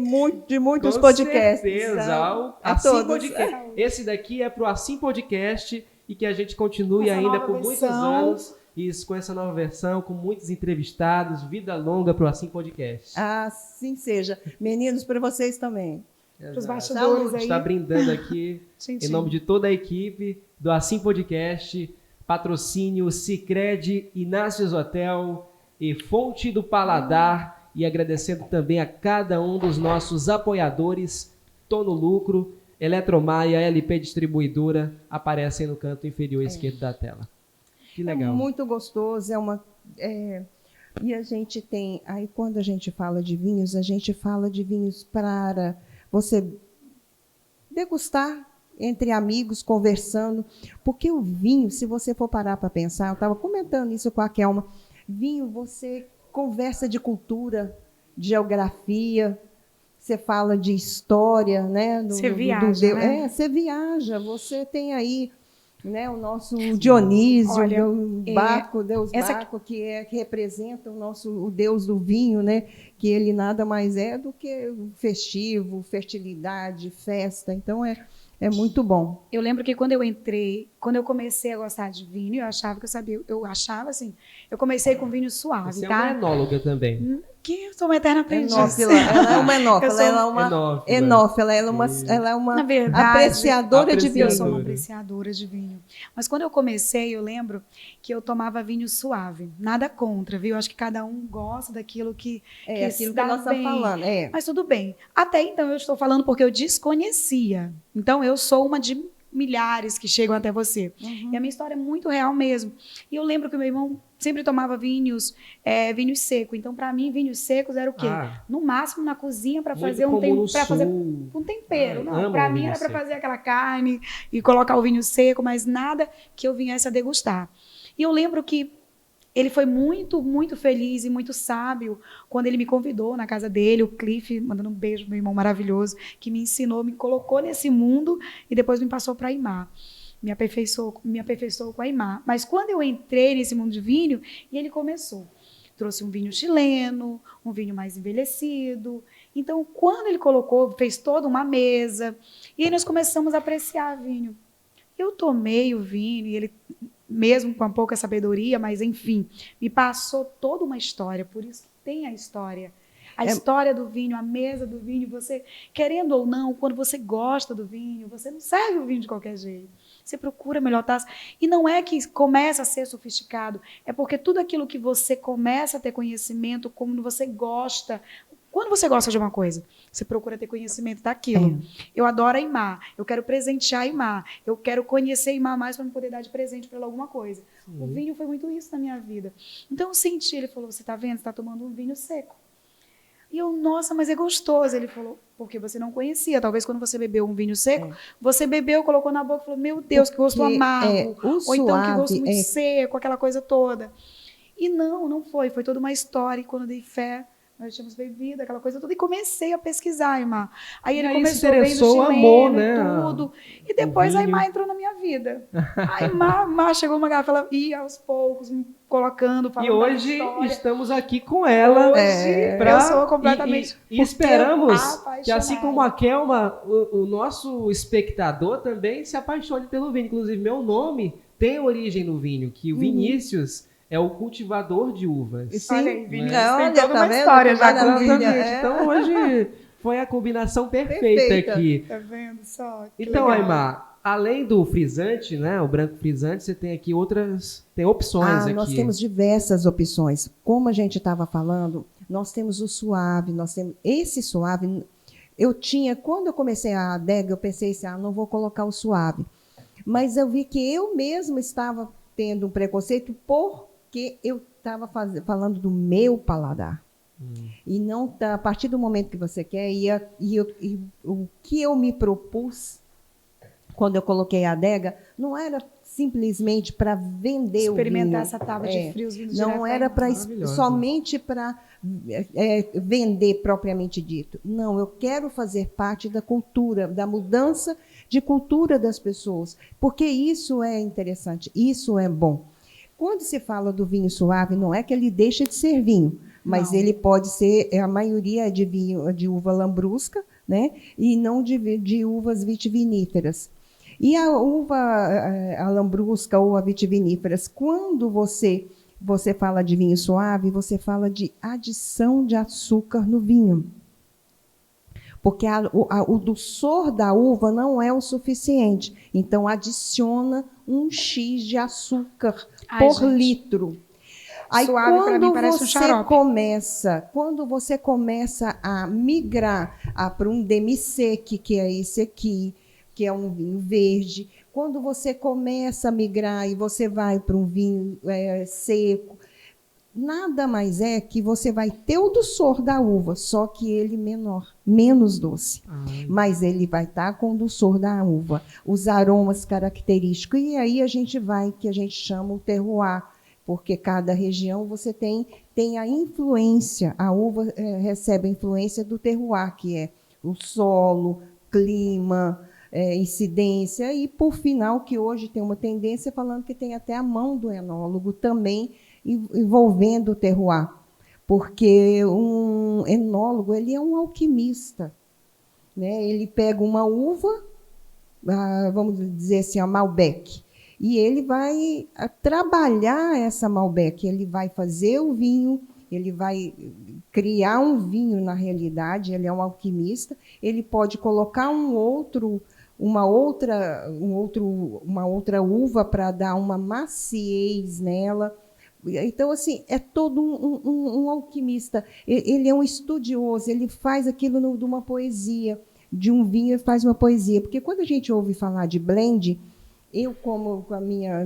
de muitos podcasts. Com certeza, ao Assim Podcast. Esse daqui é para o Assim Podcast, e que a gente continue ainda por muitos anos. Isso, com essa nova versão, com muitos entrevistados, vida longa para o Assim Podcast. Assim seja. Meninos, para vocês também. Para os bastidores aí. Está brindando aqui, em nome de toda a equipe do Assim Podcast, patrocínio Sicredi, Inácios Hotel e Fonte do Paladar, e agradecendo também a cada um dos nossos apoiadores, Tô no Lucro, Eletromaia, LP Distribuidora, aparecem no canto inferior esquerdo da tela. Que legal. É muito gostoso, e a gente tem, aí quando a gente fala de vinhos, a gente fala de vinhos para você degustar entre amigos, conversando, porque o vinho, se você for parar para pensar, eu estava comentando isso com a Kelma, vinho, você conversa de cultura, de geografia, você fala de história, né? Você viaja, né? Você viaja, você tem aí, né, o nosso Dionísio, Olha, Deus Baco, que representa o Deus do vinho, né, que ele nada mais é do que festivo, fertilidade, festa. Então é muito bom. Eu lembro que quando eu comecei a gostar de vinho, eu achava que eu sabia, eu comecei com vinho suave, Você tá? É uma enóloga também. Que eu sou uma eterna aprendiz. Ela é uma enófila, ela é uma enófila, ela é uma Na verdade, apreciadora de vinho. Eu sou uma apreciadora de vinho. Mas quando eu comecei, eu lembro que eu tomava vinho suave. Nada contra, viu? Acho que cada um gosta daquilo que aquilo que nós estamos falando. Mas tudo bem. Até então eu estou falando porque eu desconhecia. Então eu sou uma de milhares que chegam até você. E a minha história é muito real mesmo. E eu lembro que o meu irmão sempre tomava vinho seco. Então, para mim, vinhos secos era o quê? No máximo na cozinha para fazer um tempero. Não, para mim era para fazer aquela carne e colocar o vinho seco, mas nada que eu viesse a degustar. E eu lembro que ele foi muito, muito feliz e muito sábio quando ele me convidou na casa dele, o Cliff, mandando um beijo pro meu irmão maravilhoso, que me ensinou, me colocou nesse mundo e depois me passou para a Aimar. Me aperfeiçoou com a Aimar. Mas quando eu entrei nesse mundo de vinho, e ele começou. Trouxe um vinho chileno, um vinho mais envelhecido. Então, quando ele colocou, fez toda uma mesa, e aí nós começamos a apreciar vinho. Eu tomei o vinho, e ele, mesmo com pouca sabedoria, mas enfim, me passou toda uma história, por isso que tem a história. A história do vinho, a mesa do vinho, você, querendo ou não, quando você gosta do vinho, você não serve o vinho de qualquer jeito. Você procura a melhor taça. E não é que começa a ser sofisticado, é porque tudo aquilo que você começa a ter conhecimento, como você gosta. Quando você gosta de uma coisa, você procura ter conhecimento daquilo. Eu adoro a Aimar, eu quero presentear a Aimar, eu quero conhecer a Aimar mais para me poder dar de presente para ela alguma coisa. O vinho foi muito isso na minha vida. Então eu senti, ele falou, você está vendo? Você está tomando um vinho seco. E eu, nossa, mas é gostoso. Ele falou, porque você não conhecia. Talvez quando você bebeu um vinho seco, você bebeu, colocou na boca e falou, meu Deus, que gosto amargo. Ou então que gosto muito seco, aquela coisa toda. E não foi. Foi toda uma história. E quando eu dei fé, nós tínhamos bebido, aquela coisa toda. E comecei a pesquar, Aimar. Aí ele começou vendo chileno, amor, né? Tudo. E depois a Aimar entrou na minha vida. A Aimar chegou uma garrafa, ela ia aos poucos, me colocando, falando. E hoje estamos aqui com ela. Eu sou completamente. E esperamos que, assim como a Kelma, o nosso espectador também se apaixone pelo vinho. Inclusive, meu nome tem origem no vinho, que o Vinícius é o cultivador de uvas. Sim, olha aí, Vinícius tem toda uma história já com o vinho. Então, hoje foi a combinação perfeita aqui. Tá vendo só? Então, Aimar, além do frisante, né, o branco frisante, você tem aqui tem opções aqui. Nós temos diversas opções. Como a gente estava falando, nós temos o suave, nós temos esse suave. Quando eu comecei a adega, eu pensei assim, não vou colocar o suave. Mas eu vi que eu mesma estava tendo um preconceito porque eu estava falando do meu paladar. E não a partir do momento que você quer, o que eu me propus quando eu coloquei a adega, não era simplesmente para vender experimentar o vinho. essa tábua de frios vindo Não direto era da somente para vender propriamente dito. Não, eu quero fazer parte da cultura, da mudança de cultura das pessoas, porque isso é interessante, isso é bom. Quando se fala do vinho suave, não é que ele deixa de ser vinho, mas ele pode ser, a maioria é de vinho de uva lambrusca, né? E não de uvas vitiviníferas. E a uva a lambrusca ou a vitiviníferas, quando você fala de vinho suave, você fala de adição de açúcar no vinho. Porque o dulçor da uva não é o suficiente. Então, adiciona um X de açúcar por litro. Aí, suave para mim parece um xarope. Quando você começa a migrar para um demi-sec, que é esse aqui, que é um vinho verde, quando você começa a migrar e você vai para um vinho seco, nada mais é que você vai ter o dulçor da uva, só que ele menor, menos doce. Mas ele vai estar com o dulçor da uva, os aromas característicos. E aí a gente que a gente chama o terroir, porque cada região você tem a influência, a uva recebe a influência do terroir, que é o solo, clima, incidência, e por final, que hoje tem uma tendência falando que tem até a mão do enólogo também envolvendo o terroir, porque um enólogo ele é um alquimista, né? Ele pega uma uva, vamos dizer assim, a Malbec, e ele vai trabalhar essa Malbec, ele vai fazer o vinho, ele vai criar um vinho na realidade, ele é um alquimista, ele pode colocar uma outra uva para dar uma maciez nela. Então, assim, é todo um alquimista. Ele é um estudioso, ele faz aquilo de uma poesia, de um vinho ele faz uma poesia. Porque quando a gente ouve falar de blend, eu,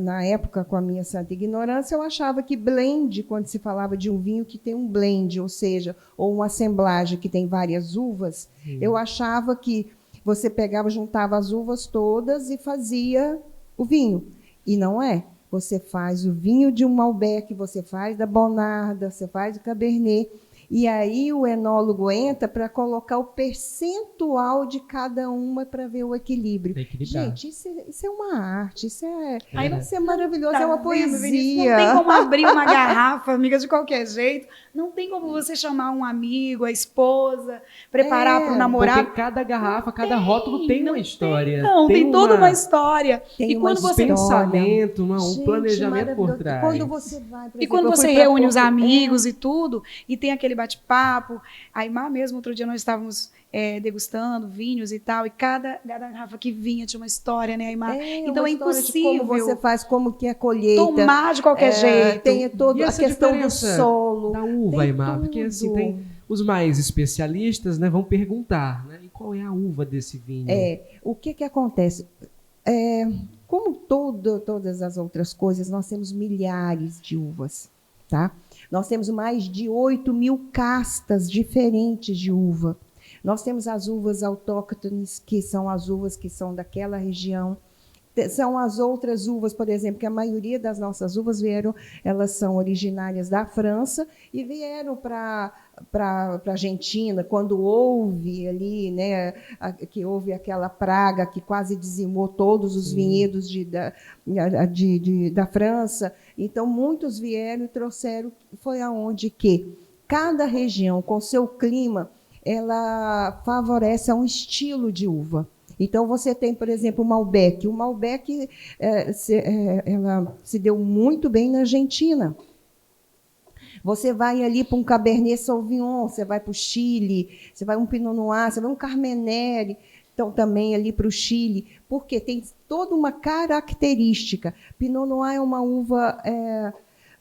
na época, com a minha santa ignorância, eu achava que blend, quando se falava de um vinho que tem um blend, ou seja, ou uma assemblagem que tem várias uvas, eu achava que você pegava, juntava as uvas todas e fazia o vinho. E não é. Você faz o vinho de um Malbec, você faz da Bonarda, você faz do Cabernet. E aí o enólogo entra para colocar o percentual de cada uma para ver o equilíbrio. Gente, isso é uma arte, isso é maravilhoso, é uma poesia. Vinícius, não tem como abrir uma garrafa, amiga, de qualquer jeito. Não tem como você chamar um amigo, a esposa, preparar para o namorado. Porque cada garrafa, cada rótulo tem uma história. Tem toda uma história. E quando você pensamento, um planejamento por trás. Quando você vai, por exemplo, quando você reúne os amigos e tudo, e tem aquele bate-papo. A Aimar mesmo, outro dia nós estávamos degustando vinhos e tal, e cada garrafa que vinha tinha uma história, né, Aimar? Então é impossível. Como você faz, como que é a colheita. Tomar de qualquer jeito. Tem toda a questão do solo. Da uva, Aimar, porque assim, tem os mais especialistas, né, vão perguntar, né, e qual é a uva desse vinho? O que acontece? Como todas as outras coisas, nós temos milhares de uvas, tá? Nós temos mais de 8.000 castas diferentes de uva. Nós temos as uvas autóctones, que são as uvas que são daquela região. São as outras uvas, por exemplo, que a maioria das nossas uvas elas são originárias da França e vieram para a Argentina, quando houve ali, né, que houve aquela praga que quase dizimou todos os vinhedos da França. Então, muitos vieram e trouxeram, foi aonde que cada região, com seu clima, ela favorece a um estilo de uva. Então, você tem, por exemplo, o Malbec. O Malbec ela se deu muito bem na Argentina. Você vai ali para um Cabernet Sauvignon, você vai para o Chile, você vai um Pinot Noir, você vai um Carmenere, então também ali para o Chile, porque tem toda uma característica. Pinot Noir é uma uva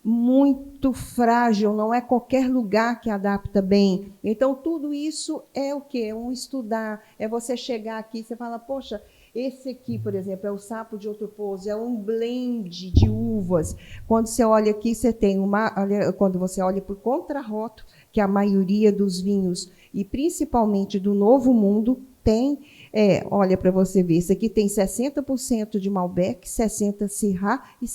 muito frágil, não é qualquer lugar que adapta bem. Então, tudo isso é o quê? É um estudar, é você chegar aqui e você fala, poxa, esse aqui, por exemplo, é o Sapo de Outro Pouso, é um blend de uvas. Quando você olha aqui, você tem quando você olha para o contrarroto, que a maioria dos vinhos, e principalmente do Novo Mundo, Tem, olha para você ver, isso aqui tem 60% de Malbec, 60% Syrah e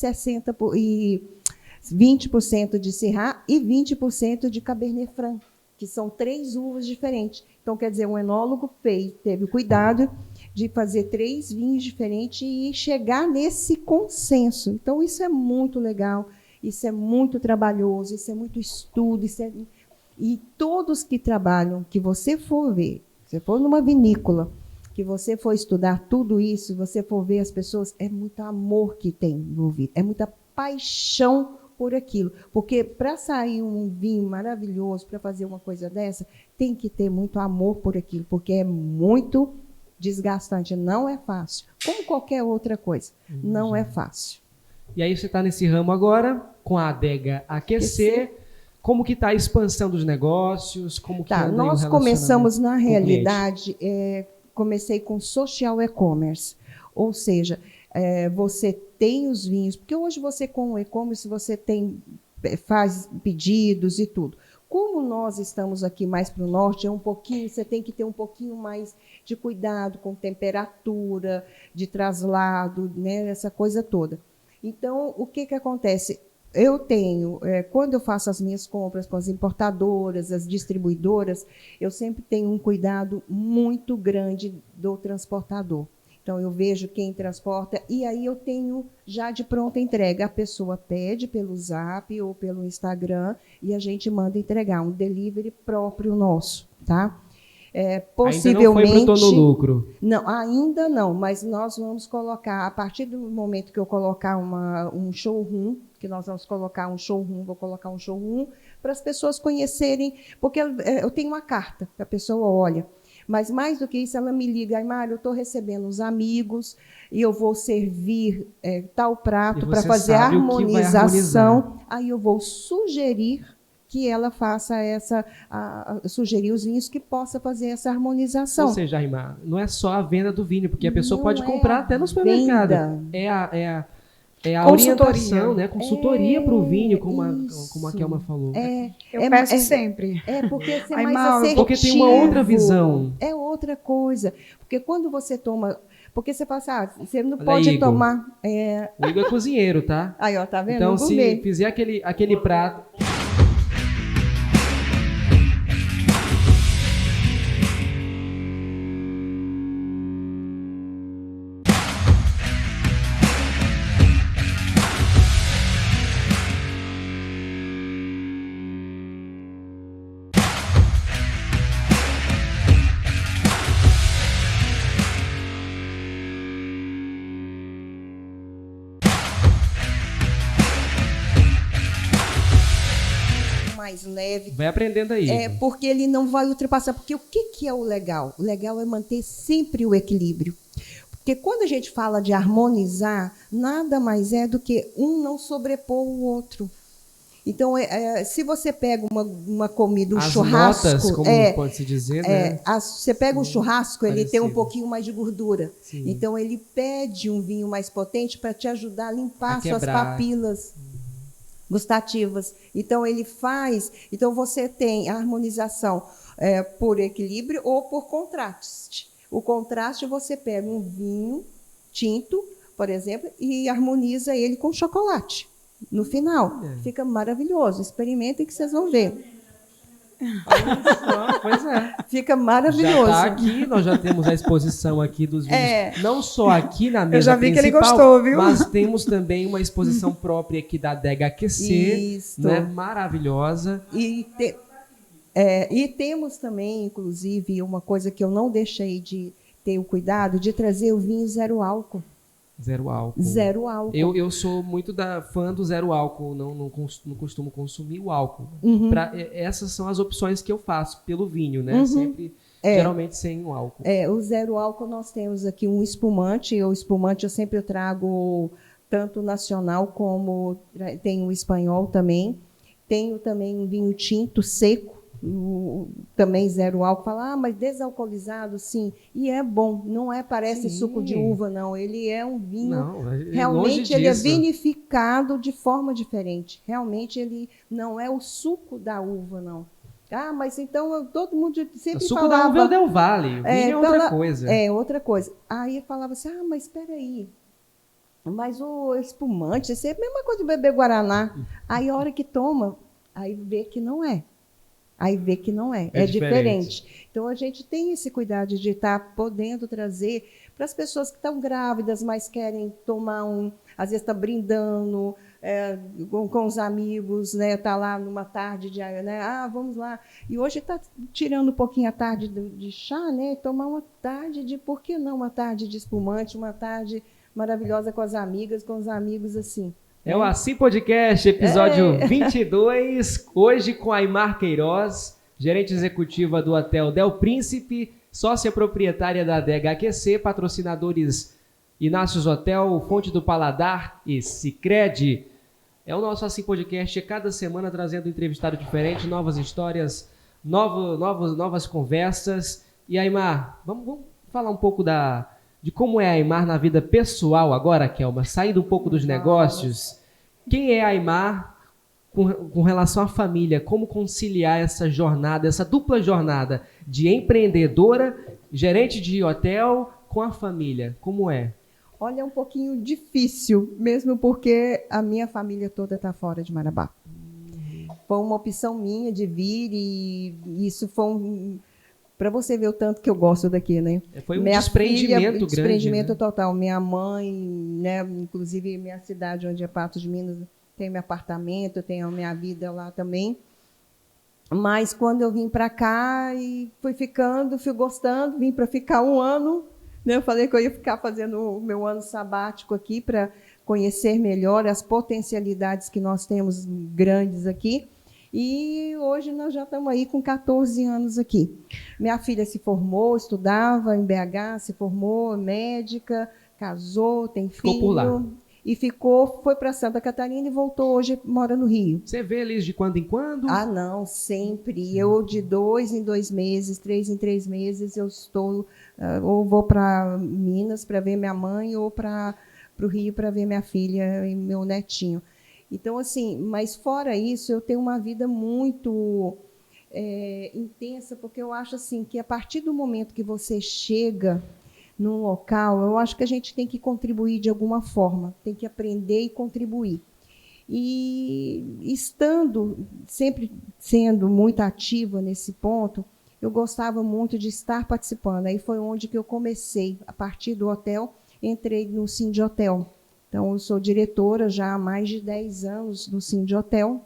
20% de Syrah e 20% de Cabernet Franc, que são 3 uvas diferentes. Então, quer dizer, um enólogo teve o cuidado de fazer 3 vinhos diferentes e chegar nesse consenso. Então, isso é muito legal, isso é muito trabalhoso, isso é muito estudo, e todos que trabalham, que você for ver, se for numa vinícola, que você for estudar tudo isso, você for ver as pessoas, é muito amor que tem envolvido, é muita paixão por aquilo. Porque para sair um vinho maravilhoso, para fazer uma coisa dessa, tem que ter muito amor por aquilo, porque é muito desgastante, não é fácil. Como qualquer outra coisa, não é fácil. E aí você está nesse ramo agora, com a Adega Aquecer. Como que está a expansão dos negócios? Como que anda nós o começamos, na com o realidade, comecei com social e-commerce. Ou seja, você tem os vinhos, porque hoje você com o e-commerce você faz pedidos e tudo. Como nós estamos aqui mais para o norte, você tem que ter um pouquinho mais de cuidado com temperatura, de traslado, né, essa coisa toda. Então, o que acontece? Eu tenho, quando eu faço as minhas compras com as importadoras, as distribuidoras, eu sempre tenho um cuidado muito grande do transportador. Então, eu vejo quem transporta e aí eu tenho já de pronta entrega. A pessoa pede pelo Zap ou pelo Instagram e a gente manda entregar um delivery próprio nosso, tá? Possivelmente, ainda não foi pro Tô no Lucro? Não, ainda não, mas nós vamos colocar, a partir do momento que eu colocar um showroom, que nós vamos colocar um showroom, vou colocar um showroom para as pessoas conhecerem, porque eu tenho uma carta, que a pessoa olha. Mas, mais do que isso, ela me liga, Aymário, eu estou recebendo os amigos e eu vou servir tal prato para fazer a harmonização. Aí eu vou sugerir que ela faça sugerir os vinhos que possa fazer essa harmonização. Ou seja, Aymário, não é só a venda do vinho, porque a pessoa pode comprar até no supermercado. É a orientação, né? Consultoria para o vinho, como a Kelma falou. Eu peço sempre. Porque você é mais assertivo. Porque tem uma outra visão. É outra coisa. Porque quando você toma... Porque você fala assim, você não pode Igor. tomar... O Igor é cozinheiro, tá? Aí, ó, tá vendo? Então, se fizer aquele prato... mais leve. Vai aprendendo aí. Porque ele não vai ultrapassar. Porque o que é o legal? O legal é manter sempre o equilíbrio. Porque quando a gente fala de harmonizar, nada mais é do que um não sobrepor o outro. Então, se você pega uma comida, As churrasco... notas, como pode-se dizer, né? Você pega um churrasco, ele tem um parecido. pouquinho mais de gordura. Sim. Então, ele pede um vinho mais potente para te ajudar a limpar suas papilas gustativas. Então, ele faz... Então, você tem a harmonização por equilíbrio ou por contraste. O contraste, você pega um vinho tinto, por exemplo, e harmoniza ele com chocolate. No final, fica maravilhoso. Experimentem que vocês vão ver. Pois é. Fica maravilhoso. Já está aqui, nós já temos a exposição aqui dos vinhos. Não só aqui na mesa Eu já vi principal, que ele gostou, viu? mas temos também uma exposição própria aqui da Adega Aquecer. Isso. Né? Maravilhosa. E temos também, inclusive, uma coisa que eu não deixei de ter o cuidado, de trazer o vinho zero álcool. Zero álcool. Zero álcool. Eu sou muito fã do zero álcool, não costumo consumir o álcool. Essas são as opções que eu faço pelo vinho, né? Sempre, geralmente sem o álcool. O zero álcool, nós temos aqui um espumante. O espumante eu sempre trago tanto nacional como tem o espanhol também. Tenho também um vinho tinto seco, também zero álcool. Fala, mas desalcoolizado, sim. E é bom, não parece suco de uva, não. Ele é um vinho... realmente, ele é vinificado de forma diferente. Realmente, ele não é o suco da uva, não. Mas então todo mundo sempre Suco falava... da uva Del Valle, vinho é outra coisa. É, outra coisa. Aí falava assim, mas espera aí, mas o espumante, isso é a mesma coisa de beber Guaraná. Aí a hora que toma, aí vê que não é. É diferente. Então a gente tem esse cuidado de estar podendo trazer para as pessoas que estão grávidas, mas querem tomar às vezes está brindando com os amigos, né? Está lá numa tarde de, né? Vamos lá. E hoje está tirando um pouquinho a tarde de chá, né? Tomar uma tarde de, por que não uma tarde de espumante, uma tarde maravilhosa com as amigas, com os amigos assim. É o Assim Podcast, episódio 22, hoje com a Aymar Queiroz, gerente executiva do Hotel Del Príncipe, sócia proprietária da DHQC, patrocinadores Inácios Hotel, Fonte do Paladar e Sicredi. É o nosso Assim Podcast, cada semana trazendo um entrevistado diferente, novas histórias, novas conversas. E Aymar, vamos falar um pouco de como é a Aymar na vida pessoal agora, Kelma, saindo um pouco dos negócios. Quem é a Aymar com relação à família? Como conciliar essa jornada, essa dupla jornada de empreendedora, gerente de hotel, com a família? Como é? Olha, é um pouquinho difícil, mesmo porque a minha família toda está fora de Marabá. Foi uma opção minha de vir e isso foi para você ver o tanto que eu gosto daqui, né? Foi um desprendimento grande. Desprendimento, né? Total. Minha mãe, né? Inclusive minha cidade, onde é Patos de Minas, tem meu apartamento, tenho a minha vida lá também. Mas quando eu vim para cá e fui gostando, vim para ficar um ano, né? Eu falei que eu ia ficar fazendo o meu ano sabático aqui para conhecer melhor as potencialidades que nós temos grandes aqui. E hoje nós já estamos aí com 14 anos aqui. Minha filha se formou, estudava em BH, se formou médica, casou, tem filho. Ficou por lá. E foi para Santa Catarina e voltou, hoje mora no Rio. Você vê eles de quando em quando? Não, sempre. Eu de 2 em 2 meses, 3 em 3 meses, eu estou, ou vou para Minas para ver minha mãe, ou para o Rio para ver minha filha e meu netinho. Então, assim, mas fora isso, eu tenho uma vida muito intensa, porque eu acho assim que a partir do momento que você chega num local, eu acho que a gente tem que contribuir de alguma forma, tem que aprender e contribuir. E sempre sendo muito ativa nesse ponto, eu gostava muito de estar participando. Aí foi onde que eu comecei, a partir do hotel, entrei no Sindhotel. Então, eu sou diretora já há mais de 10 anos do Sindhotel.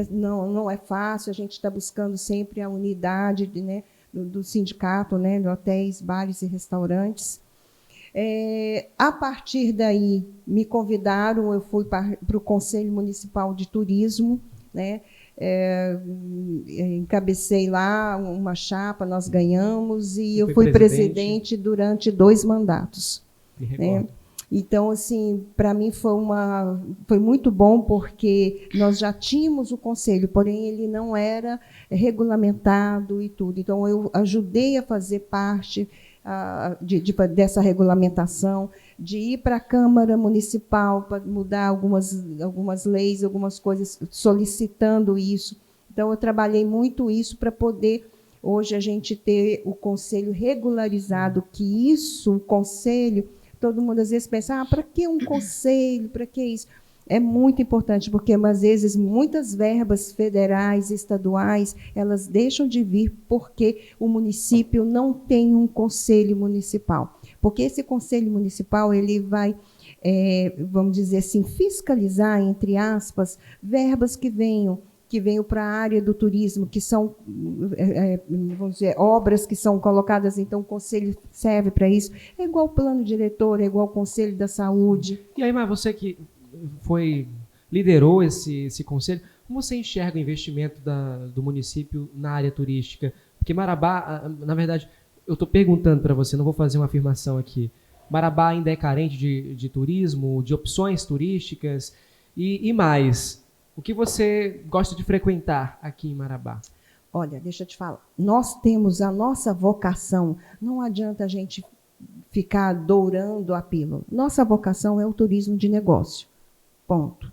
Não é fácil, a gente está buscando sempre a unidade, né, do sindicato, né, de hotéis, bares e restaurantes. A partir daí, me convidaram, eu fui para o Conselho Municipal de Turismo, né, encabecei lá uma chapa, nós ganhamos, e eu fui presidente durante 2 mandatos. Me recordo. Né? Então, assim, para mim foi muito bom, porque nós já tínhamos o conselho, porém ele não era regulamentado e tudo. Então, eu ajudei a fazer parte dessa regulamentação, de ir para a Câmara Municipal para mudar algumas leis, algumas coisas, solicitando isso. Então, eu trabalhei muito isso para poder, hoje, a gente ter o conselho regularizado, que o conselho... Todo mundo às vezes pensa, para que um conselho, para que isso? É muito importante, porque às vezes muitas verbas federais, estaduais, elas deixam de vir porque o município não tem um conselho municipal. Porque esse conselho municipal ele vai, vamos dizer assim, fiscalizar, entre aspas, verbas que venham para a área do turismo, que são, vamos dizer, obras que são colocadas, então o conselho serve para isso. É igual o plano diretor, é igual o conselho da saúde. E aí, mas você que liderou esse conselho, como você enxerga o investimento do município na área turística? Porque Marabá, na verdade, eu estou perguntando para você, não vou fazer uma afirmação aqui, Marabá ainda é carente de turismo, de opções turísticas e mais... O que você gosta de frequentar aqui em Marabá? Olha, deixa eu te falar. Nós temos a nossa vocação. Não adianta a gente ficar dourando a pílula. Nossa vocação é o turismo de negócio. Ponto.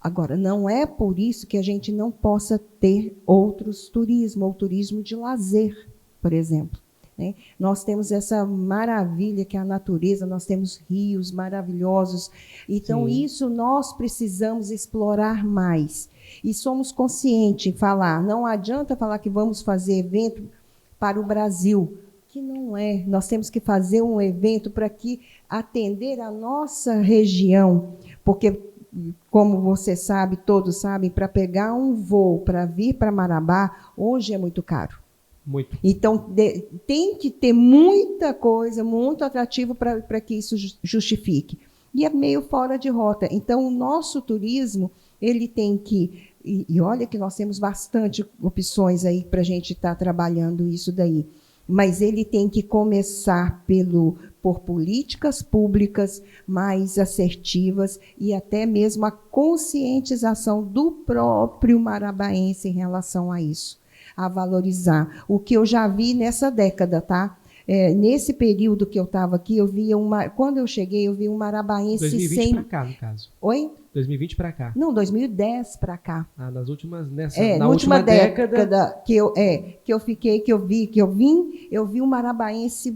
Agora, não é por isso que a gente não possa ter outros turismo, ou turismo de lazer, por exemplo. Né? Nós temos essa maravilha que é a natureza, nós temos rios maravilhosos. Então, isso nós precisamos explorar mais. E somos conscientes em falar. Não adianta falar que vamos fazer evento para o Brasil, que não é. Nós temos que fazer um evento para que atender a nossa região, porque, como você sabe, todos sabem, para pegar um voo para vir para Marabá, hoje é muito caro. Muito. Então, tem que ter muita coisa, muito atrativo para que isso justifique. E é meio fora de rota. Então, o nosso turismo, ele tem que... E olha que nós temos bastante opções aí para a gente estar trabalhando isso daí. Mas ele tem que começar por políticas públicas mais assertivas e até mesmo a conscientização do próprio marabaense em relação a isso, a valorizar. O que eu já vi nessa década, tá? Nesse período que eu estava aqui, quando eu cheguei, eu vi um marabaense 2020 para cá, no caso. Oi? 2020 para cá. Não, 2010 para cá. Nas últimas, na última década que eu fiquei, que eu vi um marabaense.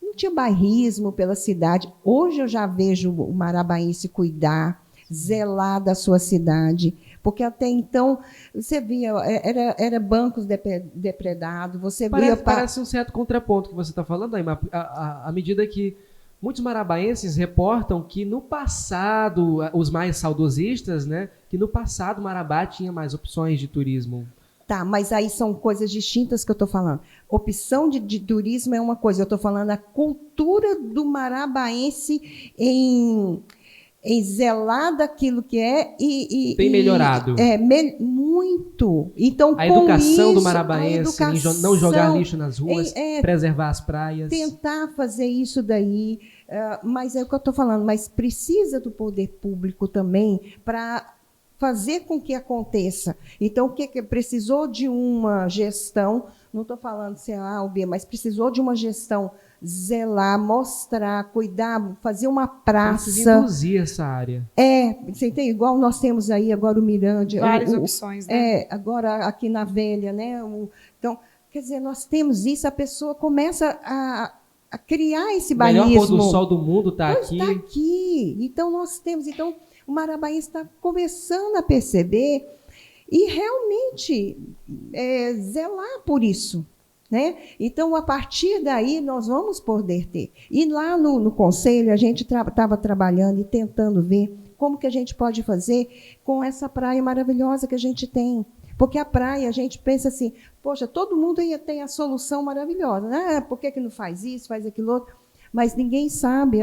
Não tinha bairrismo pela cidade. Hoje eu já vejo o marabaense cuidar, zelar da sua cidade. Porque até então, você via, era bancos depredados, você via... Parece um certo contraponto que você está falando, Aimar, à medida que muitos marabaenses reportam que no passado, os mais saudosistas, né, que no passado Marabá tinha mais opções de turismo. Tá, mas aí são coisas distintas que eu estou falando. Opção de turismo é uma coisa, eu estou falando a cultura do marabaense em zelar daquilo que é tem melhorado. Muito. Então, a educação do marabaense, não jogar lixo nas ruas, preservar as praias. Tentar fazer isso daí, mas é o que eu estou falando, mas precisa do poder público também para fazer com que aconteça. Então, o que precisou de uma gestão, não estou falando se é A ou B, mas precisou de uma gestão zelar, mostrar, cuidar, fazer uma praça. Precisa induzir essa área. Você entende? Igual nós temos aí agora o Mirande. Várias opções, né? Agora aqui na Velha, né? Então, quer dizer, nós temos isso, a pessoa começa a criar esse bairrismo. O melhor pôr do sol do mundo está aqui. Está aqui. Então, nós temos... Então, o marabaense está começando a perceber e realmente zelar por isso. Né? Então, a partir daí, nós vamos poder ter. E lá no Conselho, a gente estava trabalhando e tentando ver como que a gente pode fazer com essa praia maravilhosa que a gente tem. Porque a praia, a gente pensa assim, poxa, todo mundo tem a solução maravilhosa. Né? Por que não faz isso, faz aquilo outro? Mas ninguém sabe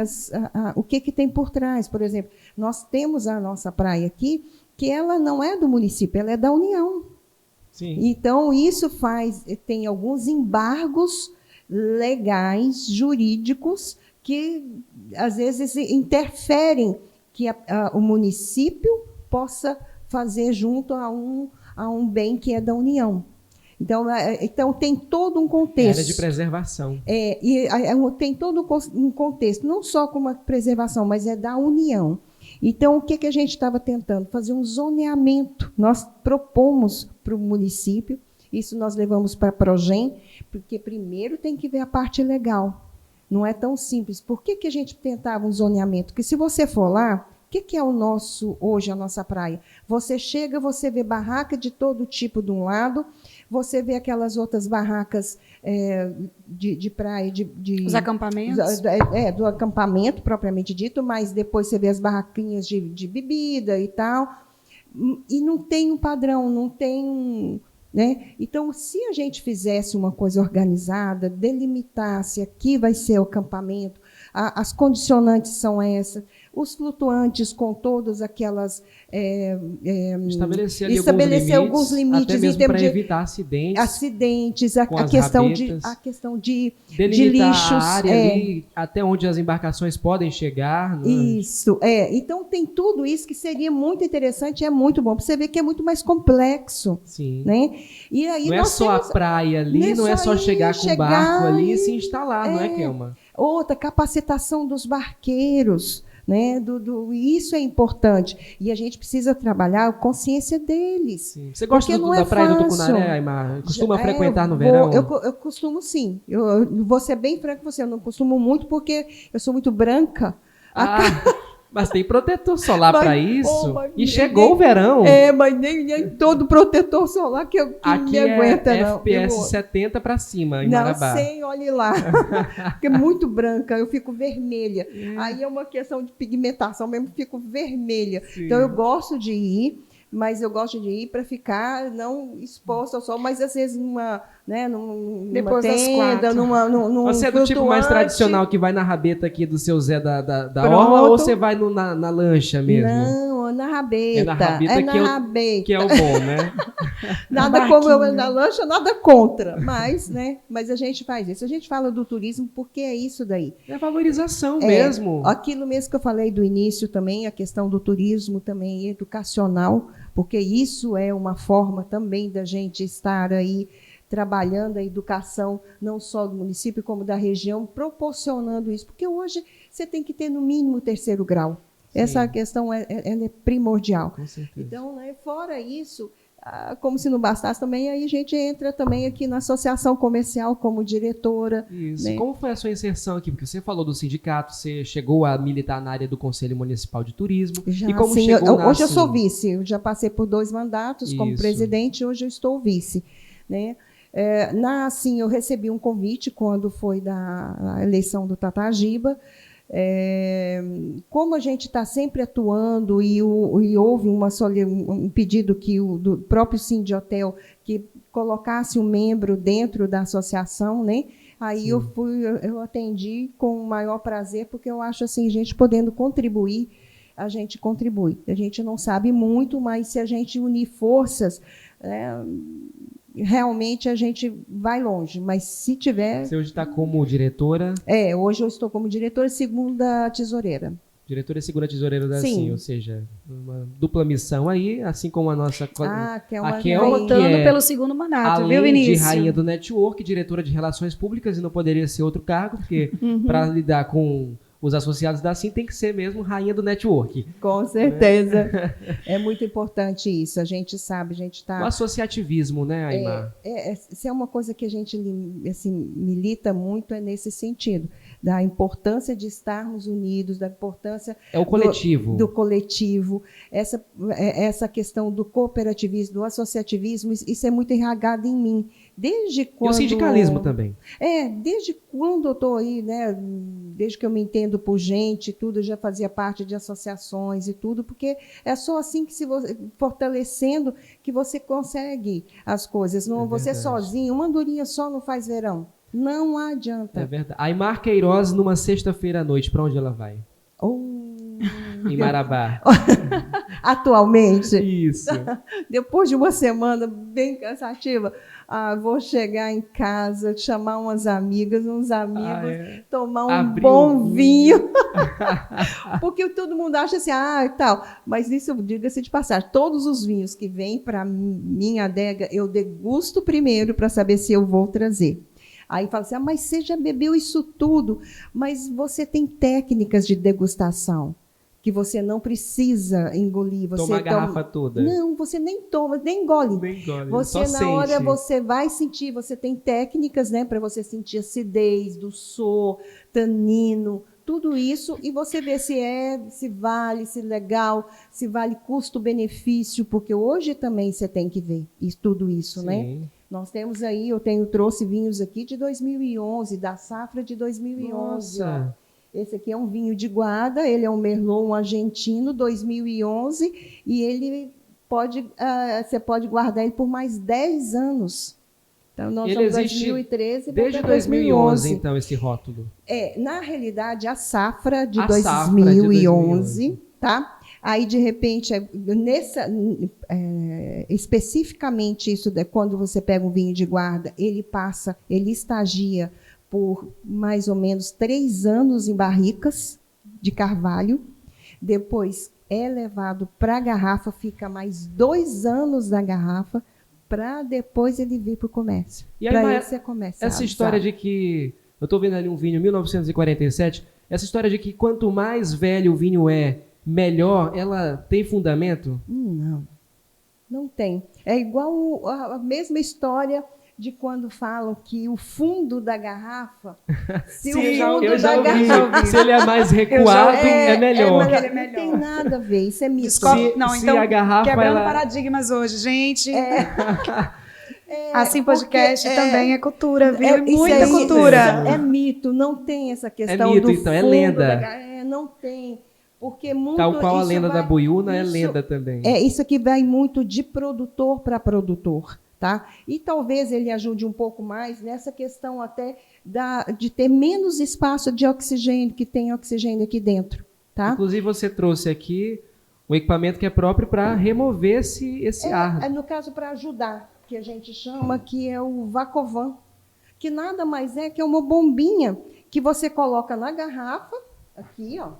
o que tem por trás. Por exemplo, nós temos a nossa praia aqui, que ela não é do município, ela é da União. Sim. Então, isso tem alguns embargos legais, jurídicos, que, às vezes, interferem que o município possa fazer junto a um bem que é da União. Então tem todo um contexto. Área de preservação. Tem todo um contexto, não só como a preservação, mas é da União. Então, o que a gente estava tentando? Fazer um zoneamento. Nós propomos para o município, isso nós levamos para a Progem, porque primeiro tem que ver a parte legal. Não é tão simples. Por que a gente tentava um zoneamento? Porque se você for lá, o que é hoje a nossa praia? Você chega, você vê barraca de todo tipo de um lado, você vê aquelas outras barracas de praia, os acampamentos? Do acampamento, propriamente dito, mas depois você vê as barraquinhas de bebida e tal, e não tem um padrão, não tem né? Então, se a gente fizesse uma coisa organizada, delimitasse, aqui vai ser o acampamento, as condicionantes são essas, os flutuantes com todas aquelas... estabelecer alguns limites até mesmo para evitar acidentes, a questão de lixos. A área ali, até onde as embarcações podem chegar. Né? Isso, Então, tem tudo isso que seria muito interessante, é muito bom. Você vê que é muito mais complexo. Sim. Né? E aí não é só a praia ali, não é só chegar com o barco ali e se instalar, não é, Kelma? Outra, capacitação dos barqueiros, né? Isso é importante. E a gente precisa trabalhar a consciência deles. Sim. Você gosta da praia do Tucunaré, Aymar? Costuma frequentar no verão? Eu costumo, sim. Eu vou ser bem franco com você, eu não costumo muito porque eu sou muito branca. Mas tem protetor solar para isso. E chegou nem, o verão. Mas nem todo protetor solar que aqui me aguenta, é não. FPS 70 para cima, em Marabá. Não sei, olhe lá. Porque é muito branca, eu fico vermelha. Aí é uma questão de pigmentação mesmo, fico vermelha. Sim. Então eu gosto de ir, mas eu gosto de ir para ficar não exposta ao sol, mas às vezes numa Depois tenda, num Você é do tipo mais tradicional que vai na rabeta aqui do seu Zé da orla, ou você vai na lancha mesmo? Não, na rabeta. É na rabeta, que é o bom, né? Nada como eu na lancha, nada contra. Mas a gente faz isso. A gente fala do turismo porque é isso daí. É a valorização mesmo. Aquilo mesmo que eu falei do início também, a questão do turismo também educacional, porque isso é uma forma também da gente estar aí trabalhando a educação, não só do município, como da região, proporcionando isso. Porque hoje você tem que ter, no mínimo, 3º grau. Sim. Essa questão é primordial. Com certeza. Então, fora isso, como se não bastasse também, aí a gente entra também aqui na associação comercial como diretora. Isso. Né? Como foi a sua inserção aqui? Porque você falou do sindicato, você chegou a militar na área do Conselho Municipal de Turismo. Já, e como sim, chegou hoje eu sou vice, eu já passei por 2 mandatos como presidente, hoje eu estou vice. Né? Eu recebi um convite quando foi a eleição do Tatagiba. Como a gente está sempre atuando e houve um pedido do próprio Sindhotel que colocasse um membro dentro da associação, né? Aí eu atendi com o maior prazer, porque eu acho assim, a gente podendo contribuir, a gente contribui. A gente não sabe muito, mas se a gente unir forças, realmente a gente vai longe, mas se tiver... Você hoje está como diretora? Hoje eu estou como diretora segunda tesoureira. Diretora e segunda tesoureira da Sim, ou seja, uma dupla missão aí, assim como a nossa... Voltando pelo 2º mandato, viu, Vinícius? Além de rainha do network, diretora de relações públicas, e não poderia ser outro cargo, porque para lidar com os associados da Sim tem que ser mesmo rainha do network. Com certeza. É muito importante isso. A gente sabe, a gente está... O associativismo, né, Aymar? Se é uma coisa que a gente assim, milita muito, é nesse sentido, da importância de estarmos unidos, da importância... É o coletivo. Do coletivo. Essa questão do cooperativismo, do associativismo, isso é muito enraizado em mim. Desde quando... E o sindicalismo também. Desde quando eu estou aí, né? Desde que eu me entendo por gente, tudo, eu já fazia parte de associações e tudo, porque é só assim que fortalecendo que você consegue as coisas. Não, você sozinho, uma andorinha só não faz verão. Não adianta. É verdade. Aymar Queiroz, numa sexta-feira à noite, para onde ela vai? Em Marabá. Atualmente? Isso. Depois de uma semana bem cansativa, vou chegar em casa, chamar umas amigas, uns amigos, tomar bom vinho. Porque todo mundo acha assim, tal. Mas isso, diga-se de passagem, todos os vinhos que vêm para minha adega, eu degusto primeiro para saber se eu vou trazer. Aí fala assim, mas você já bebeu isso tudo, mas você tem técnicas de degustação que você não precisa engolir. Você toma a garrafa toda. Não, você nem toma, nem engole. Você só hora sente. Você vai sentir, você tem técnicas, né, para você sentir acidez, dulçor, tanino, tudo isso, e você vê se vale, se legal, se vale custo-benefício, porque hoje também você tem que ver tudo isso, Sim. né? Nós temos aí, trouxe vinhos aqui de 2011, da safra de 2011. Nossa. Esse aqui é um vinho de guarda, ele é um Merlot argentino, 2011, e ele você pode guardar ele por mais 10 anos. Então, nós ele estamos existe 2013 desde 2011, então, esse rótulo. Na realidade, a safra de 2011, tá? Aí, de repente, especificamente isso, quando você pega um vinho de guarda, ele estagia por mais ou menos 3 anos em barricas de carvalho, depois é levado para a garrafa, fica mais 2 anos na garrafa, para depois ele vir para o comércio. E aí, você começa essa história de que... Eu estou vendo ali um vinho 1947, Essa história de que quanto mais velho o vinho é, melhor, ela tem fundamento? Não tem. É igual a mesma história de quando falam que o fundo da garrafa, se Sim, o fundo eu já da ouvi. garrafa Se ele é mais recuado, é melhor. Não tem nada a ver, isso é mito. Se a garrafa, quebrando ela... paradigmas hoje, gente. Assim, podcast também é cultura, viu? Muita cultura. É mito, não tem essa questão mito, do então, é fundo lenda. não tem. Porque muito, Tal qual a isso lenda vai, da boiúna é isso, lenda também. Isso aqui vai muito de produtor para produtor. Tá? E talvez ele ajude um pouco mais nessa questão até de ter menos espaço de oxigênio, que tem oxigênio aqui dentro. Tá? Inclusive, você trouxe aqui um equipamento que é próprio para remover esse ar. No caso, para ajudar, que a gente chama, que é o Vacovan, que nada mais é que uma bombinha que você coloca na garrafa, aqui, ó.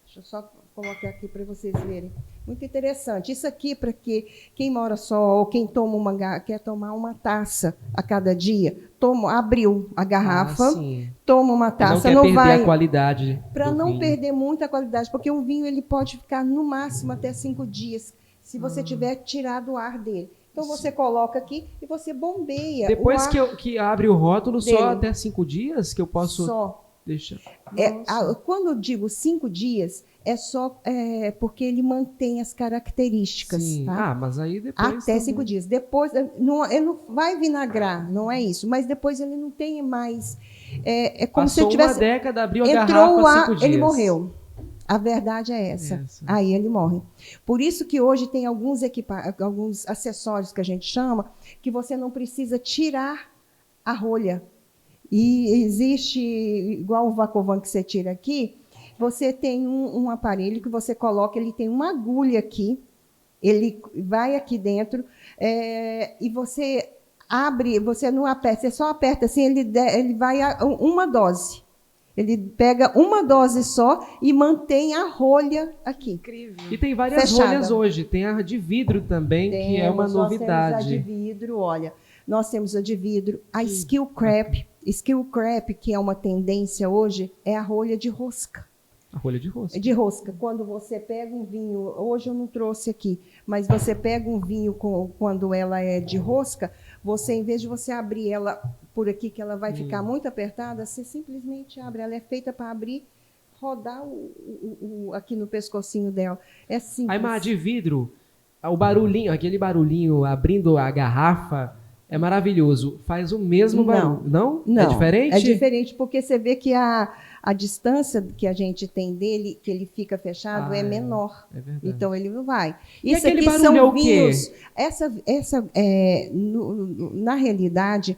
Deixa eu só colocar aqui para vocês verem. Muito interessante. Isso aqui para que quem mora só ou quem quer tomar uma taça a cada dia, abriu a garrafa, toma uma taça, não quer perder a qualidade. Para não perder muita qualidade, porque um vinho ele pode ficar no máximo até 5 dias, se você tiver tirado o ar dele. Então você coloca aqui e você bombeia. Depois que abre o rótulo, dele. só até 5 dias que eu posso deixar. Quando eu digo 5 dias, é só porque ele mantém as características. Sim. Tá? Mas aí depois. Até 5 dias. Depois, ele não vai vinagrar, não é isso. Mas depois ele não tem mais. É como Passou se tivesse. uma década, abriu a entrou garrafa o ar, 5 dias. ele morreu. A verdade é essa. Aí ele morre. Por isso que hoje tem alguns acessórios que a gente chama, que você não precisa tirar a rolha. E existe, igual o Vacovan que você tira aqui, você tem um aparelho que você coloca, ele tem uma agulha aqui, ele vai aqui dentro, e você abre, você não aperta, você só aperta assim, ele vai a uma dose. Ele pega uma dose só e mantém a rolha aqui. Incrível. E tem várias rolhas hoje. Tem a de vidro também, que é uma novidade. Nós temos a de vidro, olha. Nós temos a de vidro, a Skill Crap. Skill Crap, que é uma tendência hoje, é a rolha de rosca. A rolha de rosca. De rosca. Quando você pega um vinho, hoje eu não trouxe aqui, mas você pega um vinho quando ela é de rosca, você, em vez de você abrir ela por aqui, que ela vai ficar muito apertada, você simplesmente abre. Ela é feita para abrir, rodar aqui no pescocinho dela. É simples. Aí, mas de vidro, o barulhinho, aquele barulhinho abrindo a garrafa, é maravilhoso. Faz o mesmo barulho. Não? É diferente? É diferente, porque você vê que a distância que a gente tem dele, que ele fica fechado, é menor. É verdade. Então ele não vai. E isso aquele aqui barulho são é o quê? vinhos. Na realidade,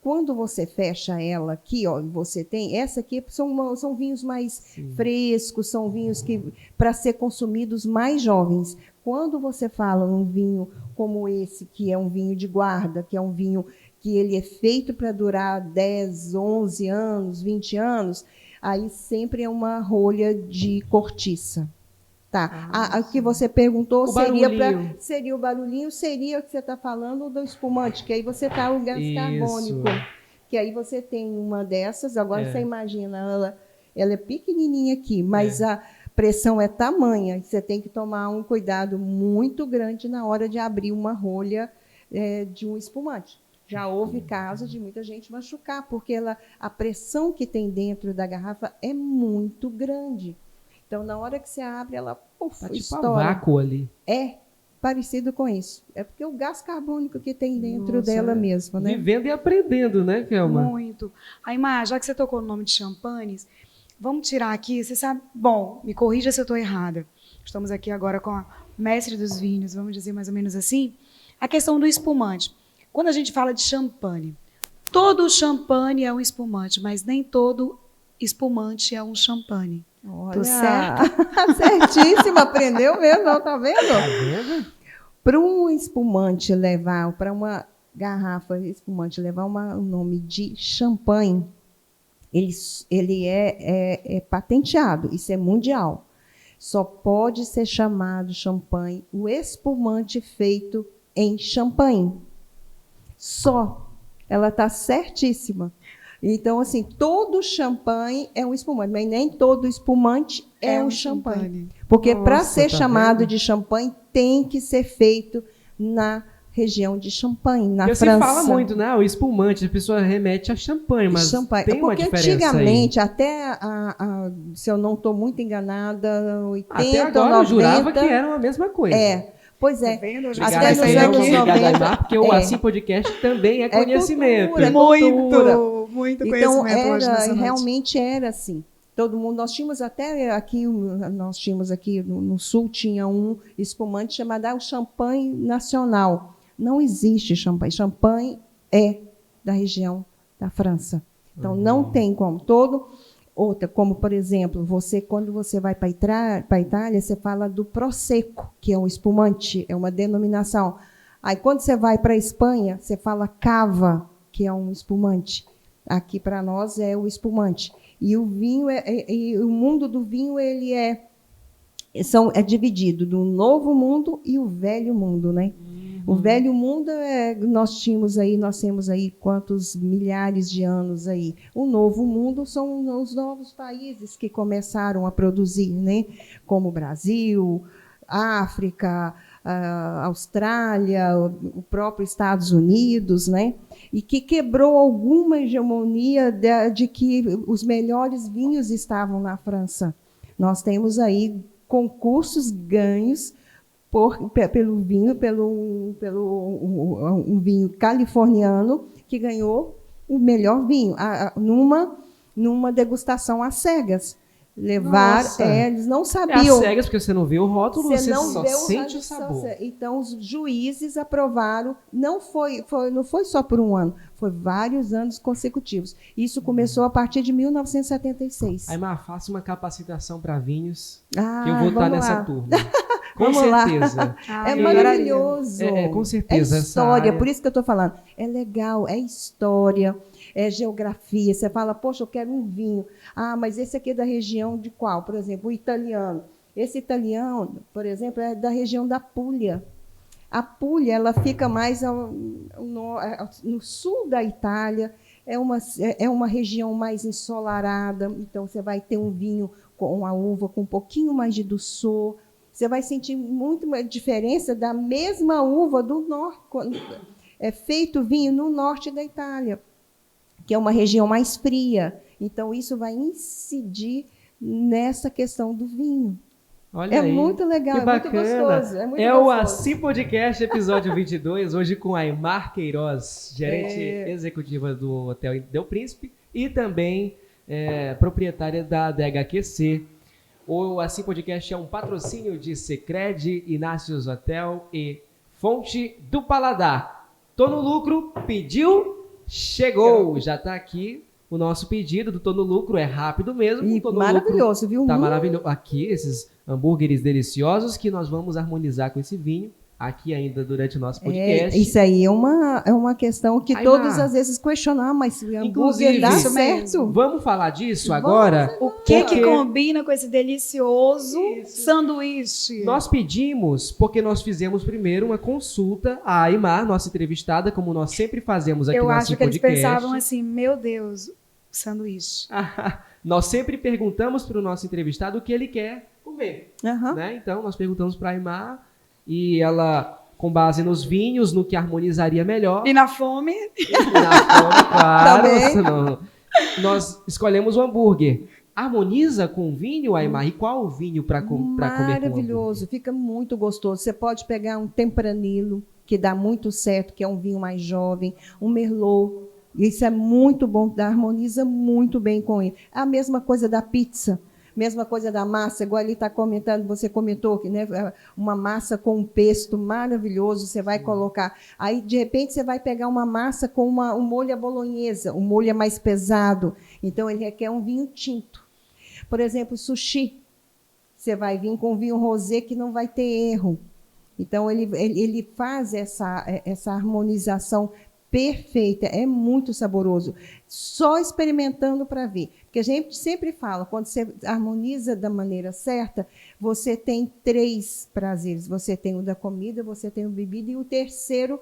quando você fecha ela aqui, ó, você tem essa aqui são vinhos mais frescos, são vinhos que para ser consumidos mais jovens. Quando você fala um vinho como esse, que é um vinho de guarda, que é um vinho que ele é feito para durar 10, 11 anos, 20 anos, aí sempre é uma rolha de cortiça. Tá. A que você perguntou seria o barulhinho, seria o que você está falando do espumante, que aí você está o gás carbônico. Que aí você tem uma dessas, agora você imagina, ela é pequenininha aqui, mas a pressão é tamanha, você tem que tomar um cuidado muito grande na hora de abrir uma rolha de um espumante. Já houve casos de muita gente machucar, porque a pressão que tem dentro da garrafa é muito grande. Então, na hora que você abre, ela estoura. Um vácuo ali. É parecido com isso. É porque o gás carbônico que tem dentro dela mesmo, né? Vivendo e aprendendo, né, Kelma? Muito. Aimar, já que você tocou no nome de champanhes, vamos tirar aqui, você sabe... Bom, me corrija se eu estou errada. Estamos aqui agora com a mestre dos vinhos, vamos dizer mais ou menos assim. A questão do espumante. Quando a gente fala de champanhe, todo champanhe é um espumante, mas nem todo espumante é um champanhe. Olha, tô certo? Certíssimo, aprendeu mesmo, não, tá vendo? Tá vendo? Para um espumante levar, para uma garrafa espumante levar o nome de champanhe, ele é patenteado, isso é mundial. Só pode ser chamado champanhe o espumante feito em champanhe. Só. Ela está certíssima. Então, assim, todo champanhe é um espumante, mas nem todo espumante é um champanhe. Porque para ser chamado de champanhe, tem que ser feito na região de Champagne, na França. Você fala muito, né? O espumante, a pessoa remete a champanhe, mas tem uma diferença antigamente, aí. até, se eu não estou muito enganada, 80, até agora 90... eu jurava que era a mesma coisa. Pois é. Obrigado, até nos anos 90... Aymar, porque o Assim Podcast também é conhecimento. Cultura, muito então, conhecimento. Realmente era assim. Todo mundo, nós tínhamos aqui no sul, tinha um espumante chamado o Champagne Nacional. Não existe champanhe. Champanhe é da região da França. Então, não tem como. Outra, como, por exemplo, quando você vai para a Itália, você fala do Prosecco, que é um espumante, é uma denominação. Aí, quando você vai para a Espanha, você fala Cava, que é um espumante. Aqui, para nós, é o espumante. E o vinho, o mundo do vinho, ele é dividido no novo mundo e o velho mundo, né? O velho mundo nós temos aí quantos milhares de anos aí. O novo mundo são os novos países que começaram a produzir, né? Como o Brasil, África, Austrália, o próprio Estados Unidos, né? E que quebrou alguma hegemonia de que os melhores vinhos estavam na França. Nós temos aí concursos ganhos pelo vinho, um vinho californiano que ganhou o melhor vinho numa degustação às cegas. Eles não sabiam. Às cegas, porque você não vê o rótulo, você só sente o sabor. Então, os juízes aprovaram, não foi só por um ano, foi vários anos consecutivos. Isso começou a partir de 1976. Aymar, faça uma capacitação para vinhos, que eu vou estar nessa turma. Com Vamos certeza. É maravilhoso. Com certeza. É história, por isso que eu estou falando. É legal, é história, é geografia. Você fala, poxa, eu quero um vinho. Mas esse aqui é da região de qual? Por exemplo, o italiano. Esse italiano, por exemplo, é da região da Puglia. A Puglia, ela fica mais no sul da Itália. É uma região mais ensolarada. Então, você vai ter um vinho com a uva com um pouquinho mais de doçor. Você vai sentir muito uma diferença da mesma uva do norte. É feito vinho no norte da Itália, que é uma região mais fria. Então, isso vai incidir nessa questão do vinho. Olha aí, muito legal, que bacana. Muito gostoso. É muito o gostoso. Assim Podcast, episódio 22, hoje com a Aymar Queiroz, gerente executiva do Hotel Del Príncipe e também proprietária da DHQC. O Assim Podcast é um patrocínio de Sicredi, Inácios Hotel e Fonte do Paladar. Tô no lucro, pediu, chegou. Já está aqui o nosso pedido do Tô no Lucro, é rápido mesmo. E maravilhoso, viu? Tá maravilhoso. Aqui, esses hambúrgueres deliciosos que nós vamos harmonizar com esse vinho. Aqui ainda durante o nosso podcast. Isso aí é uma questão que todos às vezes questionam, mas o hambúrguer dá certo. Vamos falar disso agora? O que combina com esse delicioso sanduíche? Nós pedimos, porque nós fizemos primeiro uma consulta à Aymar, nossa entrevistada, como nós sempre fazemos aqui no Assim Podcast. Eu acho que eles pensavam assim, meu Deus, sanduíche. Nós sempre perguntamos para o nosso entrevistado o que ele quer comer. Né? Então, nós perguntamos para a Aymar. E ela, com base nos vinhos, no que harmonizaria melhor. E na fome. Claro. Nós escolhemos o hambúrguer. Harmoniza com o vinho, Aymar? E qual o vinho para comer com maravilhoso, fica muito gostoso. Você pode pegar um Tempranillo, que dá muito certo, que é um vinho mais jovem, um Merlot. Isso é muito bom, harmoniza muito bem com ele. A mesma coisa da pizza. Mesma coisa da massa, igual ele está comentando, você comentou que, né, uma massa com um pesto maravilhoso, você vai colocar. Aí, de repente, você vai pegar uma massa com um molho à bolonhesa, um molho é mais pesado. Então, ele requer um vinho tinto. Por exemplo, sushi. Você vai vir com vinho rosé que não vai ter erro. Então, ele faz essa harmonização perfeita, é muito saboroso. Só experimentando para ver. Porque a gente sempre fala, quando você harmoniza da maneira certa, você tem 3 prazeres. Você tem o da comida, você tem o bebida e o terceiro,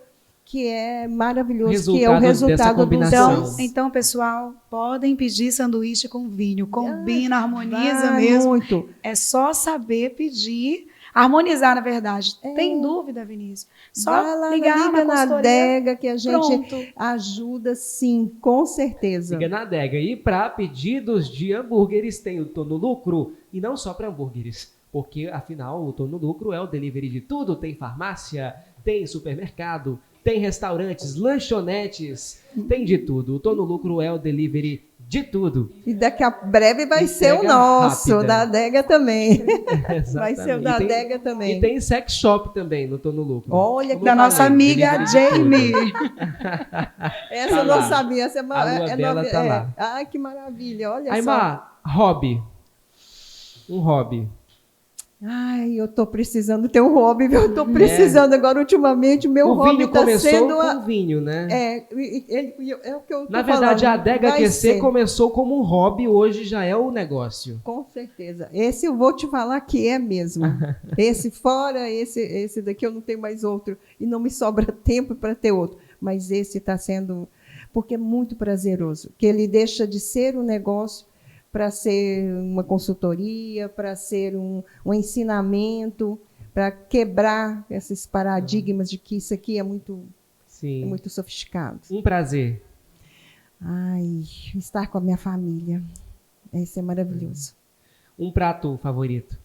que é maravilhoso, Resultado que é o dessa resultado dos combinação. dois. Então, pessoal, podem pedir sanduíche com vinho. Combina, harmoniza Ah, mesmo. muito. É só saber pedir, harmonizar, na verdade. É. Tem dúvida, Vinícius? Vai Só lá, ligar liga na na consultoria. adega que a gente Pronto. ajuda, sim, com certeza. Liga na adega. E para pedidos de hambúrgueres, tem o Tô no Lucro. E não só para hambúrgueres, porque afinal o Tô no Lucro é o delivery de tudo. Tem farmácia, tem supermercado, tem restaurantes, lanchonetes, tem de tudo. O Tô no Lucro é o delivery de tudo. E daqui a breve vai ser o Entrega nosso, rápida. da adega também. Vai Exatamente. ser o da E tem- adega também. E tem sex shop também no Tô no Lucro. Olha, Como Da eu nossa falei, amiga delivery de Jamie. tudo. essa Tá eu não lá. sabia. Essa é, A lua dela tá lá. Ai, que maravilha, olha só. Aimar, hobby. Um hobby. Ai, eu tô precisando ter um hobby, viu? Eu tô precisando agora, ultimamente, o meu O hobby vinho está começou sendo... com vinho, né? É o que eu tô Na verdade, a falando. adega Vai QC ser. começou como um hobby, hoje já é o negócio. Com certeza. Esse eu vou te falar que é mesmo. Esse fora, esse daqui eu não tenho mais outro. E não me sobra tempo para ter outro. Mas esse está sendo... Porque é muito prazeroso. Que ele deixa de ser um negócio para ser uma consultoria, para ser um ensinamento, para quebrar esses paradigmas de que isso aqui é muito Sim. sofisticado. Um prazer. Ai, estar com a minha família. Isso é maravilhoso. Um prato favorito.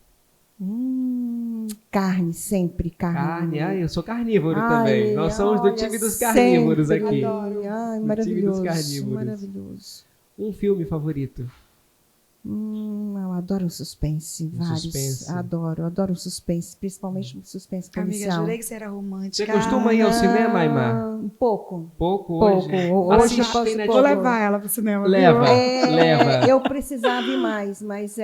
Carne, sempre carne. Carne. Ai, eu sou carnívoro Ai, também. Nós somos do olha, time dos carnívoros sempre aqui. adoro. Ai, Do maravilhoso. time dos carnívoros. Maravilhoso. Um filme favorito. Eu adoro o suspense, vários. suspense. Adoro o suspense, principalmente o suspense Amiga, policial. jurei que você era romântica. Você costuma ir ao cinema, Aimar? Um pouco. Pouco hoje. Hoje Assiste, eu tem posso Vou Netflix. levar ela pro cinema. Leva. Viu? Leva. Eu precisava ir mais, mas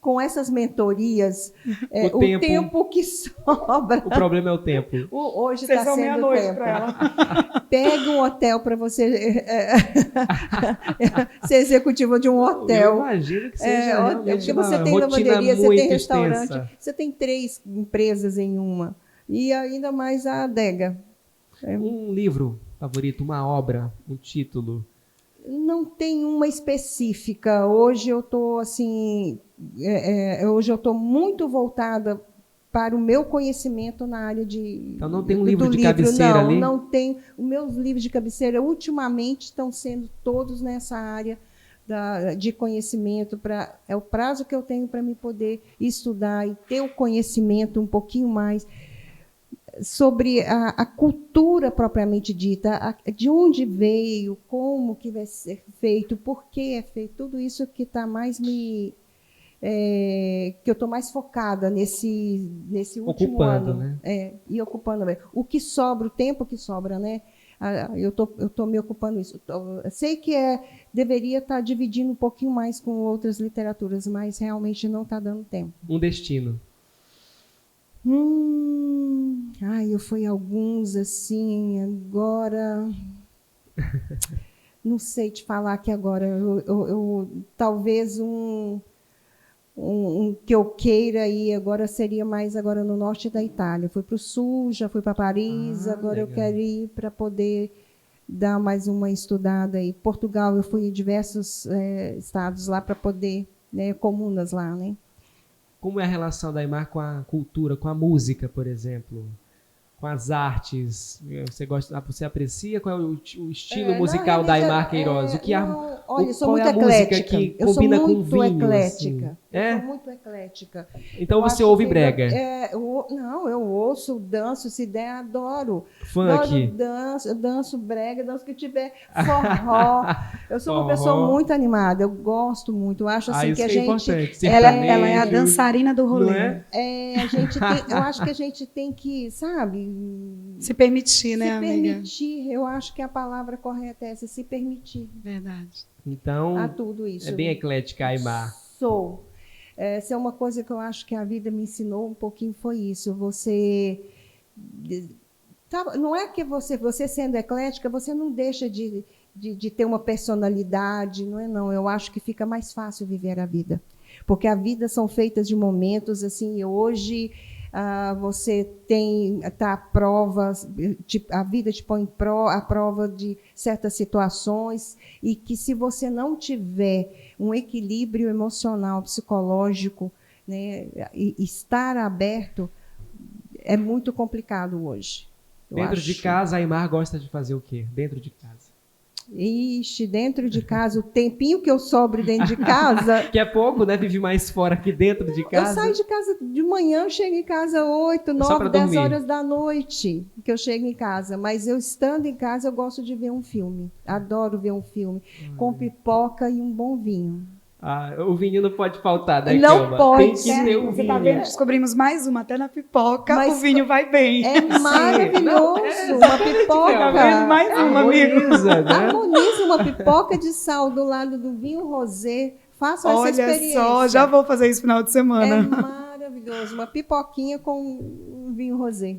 com essas mentorias, O o tempo- tempo que sobra. O problema é o tempo. Hoje Vocês está são sendo meia-noite tempo. pra ela. Pega um hotel para você ser executiva de um Eu hotel. imagino que seja realmente Porque uma você tem rotina lavanderia, você muito tem restaurante, extensa. você tem 3 empresas em uma. E ainda mais a adega. Um livro favorito, uma obra, um título. Não tem uma específica. Hoje eu estou assim, hoje eu estou muito voltada para o meu conhecimento na área de. Então não tem um do livro de cabeceira ali? Não tem. Os meus livros de cabeceira ultimamente estão sendo todos nessa área de conhecimento. É o prazo que eu tenho para me poder estudar e ter o conhecimento um pouquinho mais sobre a cultura propriamente dita, de onde veio, como que vai ser feito, por que é feito, tudo isso que está mais que eu estou mais focada nesse último Ocupando, ano. né? E ocupando. O que sobra, o tempo que sobra, né? Eu tô me ocupando isso. Sei que deveria estar dividindo um pouquinho mais com outras literaturas, mas realmente não está dando tempo. Um destino. Eu fui alguns assim, agora. Não sei te falar que agora. Talvez um que eu queira ir agora seria mais agora no norte da Itália. Fui para o sul, já fui para Paris, agora legal. eu quero ir para poder dar mais uma estudada aí. Portugal, eu fui em diversos estados lá para poder, comunas lá, né? Como é a relação da Aimar com a cultura, com a música, por exemplo? Com as artes? Você aprecia? Qual é o estilo musical da Aimar Queiroz? Olha, eu sou qual muito é a música eclética. que Eu sou combina com muito vinho? eclética. Assim? É? Eu sou muito eclética. Então Eu você acho ouve que brega? Não, eu ouço, danço, se der, adoro. Funk? Danço brega, danço que tiver forró. Eu sou uma Forró. pessoa muito animada, eu gosto muito. Eu acho assim Isso que a é gente. importante. Ela é a Sertanejo, dançarina do rolê. não é? Eu acho que a gente tem que, sabe, Se permitir, né, se amiga? permitir. Eu acho que a palavra correta é essa, se permitir Verdade. Então, a tudo isso. é bem eclética a Aimar. Sou. Essa é uma coisa que eu acho que a vida me ensinou um pouquinho, foi isso. Você... Não é que você sendo eclética, você não deixa de ter uma personalidade, não é não. Eu acho que fica mais fácil viver a vida. Porque a vida são feitas de momentos, assim, hoje você tem a prova, a vida te põe à prova de certas situações, e que se você não tiver um equilíbrio emocional, psicológico, né, e estar aberto, é muito complicado hoje. Dentro de casa, a Aymar gosta de fazer o quê? Dentro de casa? Ixi, dentro de casa, o tempinho que eu sobro dentro de casa... Que é pouco, né? Vive mais fora que dentro de casa. Eu saio de casa de manhã, eu chego em casa 8, 9, 10 horas da noite que eu chego em casa. Mas eu estando em casa, eu gosto de ver um filme. Adoro ver um filme. Com pipoca e um bom vinho. O vinho não pode faltar, né, Não Kelma? pode. Tem que ter o Você vinho. tá vendo? Descobrimos mais uma, até na pipoca, Mas o vinho vai bem. É maravilhoso, uma pipoca. Tá vendo? Mais uma, amigo. Harmoniza, né? Harmoniza uma pipoca de sal do lado do vinho rosé. Faça essa experiência. Olha só, já vou fazer isso no final de É semana. maravilhoso, uma pipoquinha com um vinho rosé.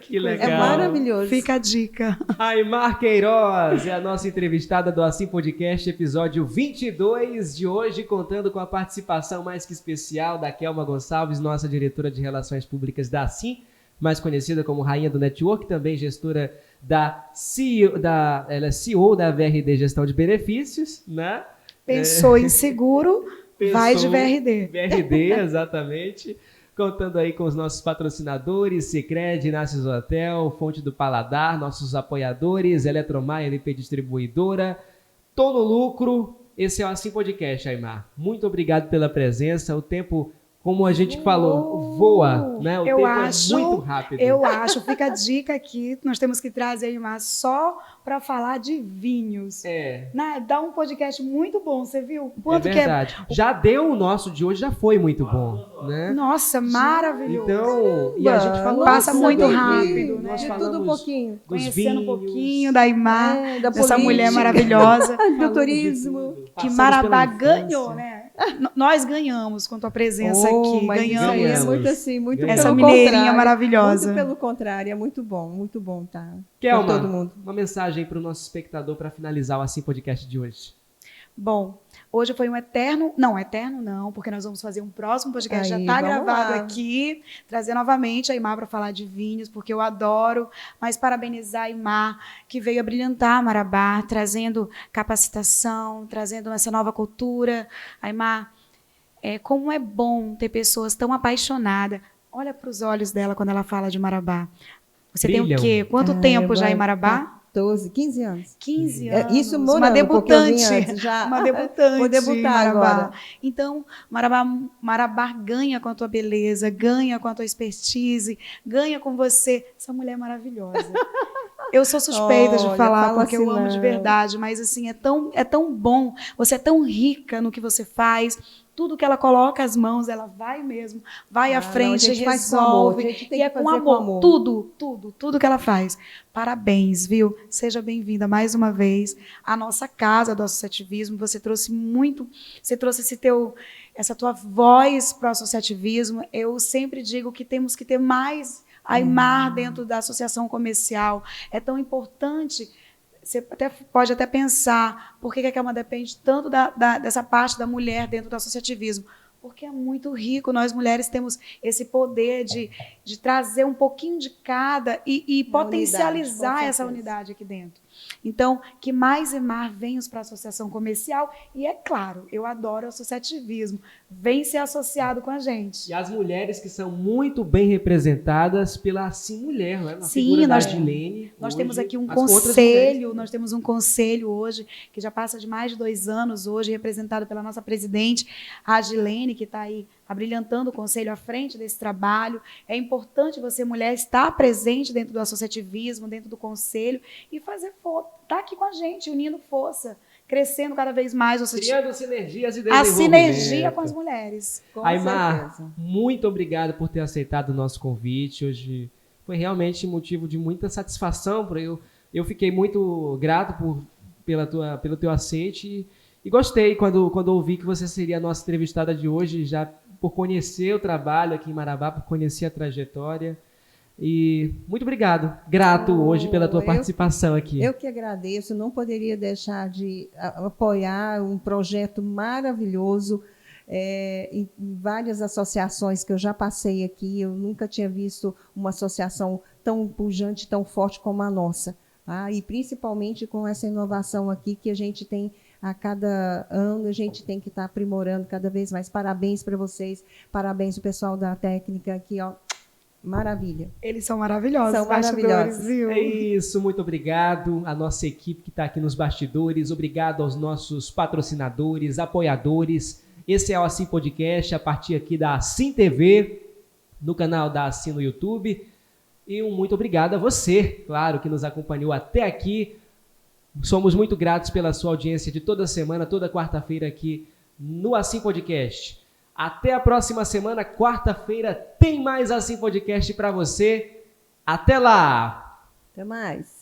Que legal. É maravilhoso. Fica a dica. Aymar Queiroz é a nossa entrevistada do Assim Podcast, episódio 22 de hoje, contando com a participação mais que especial da Kelma Gonçalves, nossa diretora de Relações Públicas da Assim, mais conhecida como Rainha do Network, também gestora da CEO, ela é CEO da VRD Gestão de Benefícios, né? Pensou em seguro, vai de VRD. VRD, exatamente. Contando aí com os nossos patrocinadores, Sicredi, Inácio Hotel, Fonte do Paladar, nossos apoiadores, Eletromar, LP Distribuidora, Tô no Lucro. Esse é o Assim Podcast, Aymar. Muito obrigado pela presença. O tempo, como a gente falou, voa, né? O tempo é muito rápido. Eu acho, fica a dica aqui, nós temos que trazer Aymar só para falar de vinhos. Dá um podcast muito bom, você viu? Quanto verdade. Já deu o nosso de hoje, já foi muito bom, né? Nossa, maravilhoso. Então, e a gente falou passa muito rápido, né? De tudo um pouquinho. Conhecendo um pouquinho da Aymar, dessa mulher maravilhosa. Do turismo. Que Marabá ganhou, né? Nós ganhamos com tua presença aqui. Ganhamos. Muito assim, muito essa mineirinha maravilhosa. Muito pelo contrário, é muito bom, tá? Kelma, todo mundo. Uma mensagem para o nosso espectador para finalizar o Assim Podcast de hoje. Bom, hoje foi um eterno não, porque nós vamos fazer um próximo podcast, já está gravado aqui, trazer novamente a Aymar para falar de vinhos, porque eu adoro, mas parabenizar a Aymar, que veio a brilhantar Marabá, trazendo capacitação, trazendo essa nova cultura. Aymar, como é bom ter pessoas tão apaixonadas. Olha para os olhos dela quando ela fala de Marabá. Você tem o quê? Quanto tempo já em Marabá? 15 anos. 15 anos. Isso morando, uma debutante. Já. Uma debutante. Vou debutar agora. Então, Marabá ganha com a tua beleza, ganha com a tua expertise, ganha com você. Essa mulher é maravilhosa. Eu sou suspeita de falar, porque eu amo de verdade, mas assim, é tão bom, você é tão rica no que você faz. Tudo que ela coloca as mãos, ela vai mesmo, vai à frente, resolve. E é com amor. Tudo que ela faz. Parabéns, viu? Seja bem-vinda mais uma vez à nossa casa do associativismo. Você trouxe essa tua voz para o associativismo. Eu sempre digo que temos que ter mais Aymar dentro da associação comercial. É tão importante. Você pode até pensar por que a Kelma depende tanto dessa parte da mulher dentro do associativismo. Porque é muito rico. Nós, mulheres, temos esse poder de trazer um pouquinho de cada e potencializar essa unidade aqui dentro. Então, que mais e mais venham para a associação comercial. E, é claro, eu adoro o associativismo. Vem ser associado com a gente. E as mulheres que são muito bem representadas pela Assim Mulher, né? Sim, nós temos aqui um conselho. Nós temos um conselho hoje, que já passa de mais de 2 anos hoje, representado pela nossa presidente, a Agilene, que está aí abrilhantando o conselho à frente desse trabalho. É importante você, mulher, estar presente dentro do associativismo, dentro do conselho e fazer força. Está aqui com a gente, unindo força, crescendo cada vez mais. Criando sinergias e desenvolvimento. A sinergia com as mulheres. Aymar, muito obrigado por ter aceitado o nosso convite. Hoje foi realmente motivo de muita satisfação. Eu fiquei muito grato pelo teu aceite e gostei quando ouvi que você seria a nossa entrevistada de hoje, já por conhecer o trabalho aqui em Marabá, por conhecer a trajetória. E muito obrigado, grato hoje pela tua participação aqui. Eu que agradeço, não poderia deixar de apoiar um projeto maravilhoso Em várias associações que eu já passei aqui, eu nunca tinha visto uma associação tão pujante, tão forte como a nossa. Tá? E principalmente com essa inovação aqui que a gente tem a cada ano, a gente tem que estar aprimorando cada vez mais. Parabéns para vocês, parabéns ao pessoal da técnica aqui, ó. Maravilha. Eles são maravilhosos. São maravilhosos. Viu? É isso, muito obrigado à nossa equipe que está aqui nos bastidores, obrigado aos nossos patrocinadores, apoiadores. Esse é o Assim Podcast, a partir aqui da Assim TV, no canal da Assim no YouTube. E um muito obrigado a você, claro, que nos acompanhou até aqui. Somos muito gratos pela sua audiência de toda semana, toda quarta-feira aqui no Assim Podcast. Até a próxima semana, quarta-feira, tem mais Assim Podcast para você. Até lá! Até mais.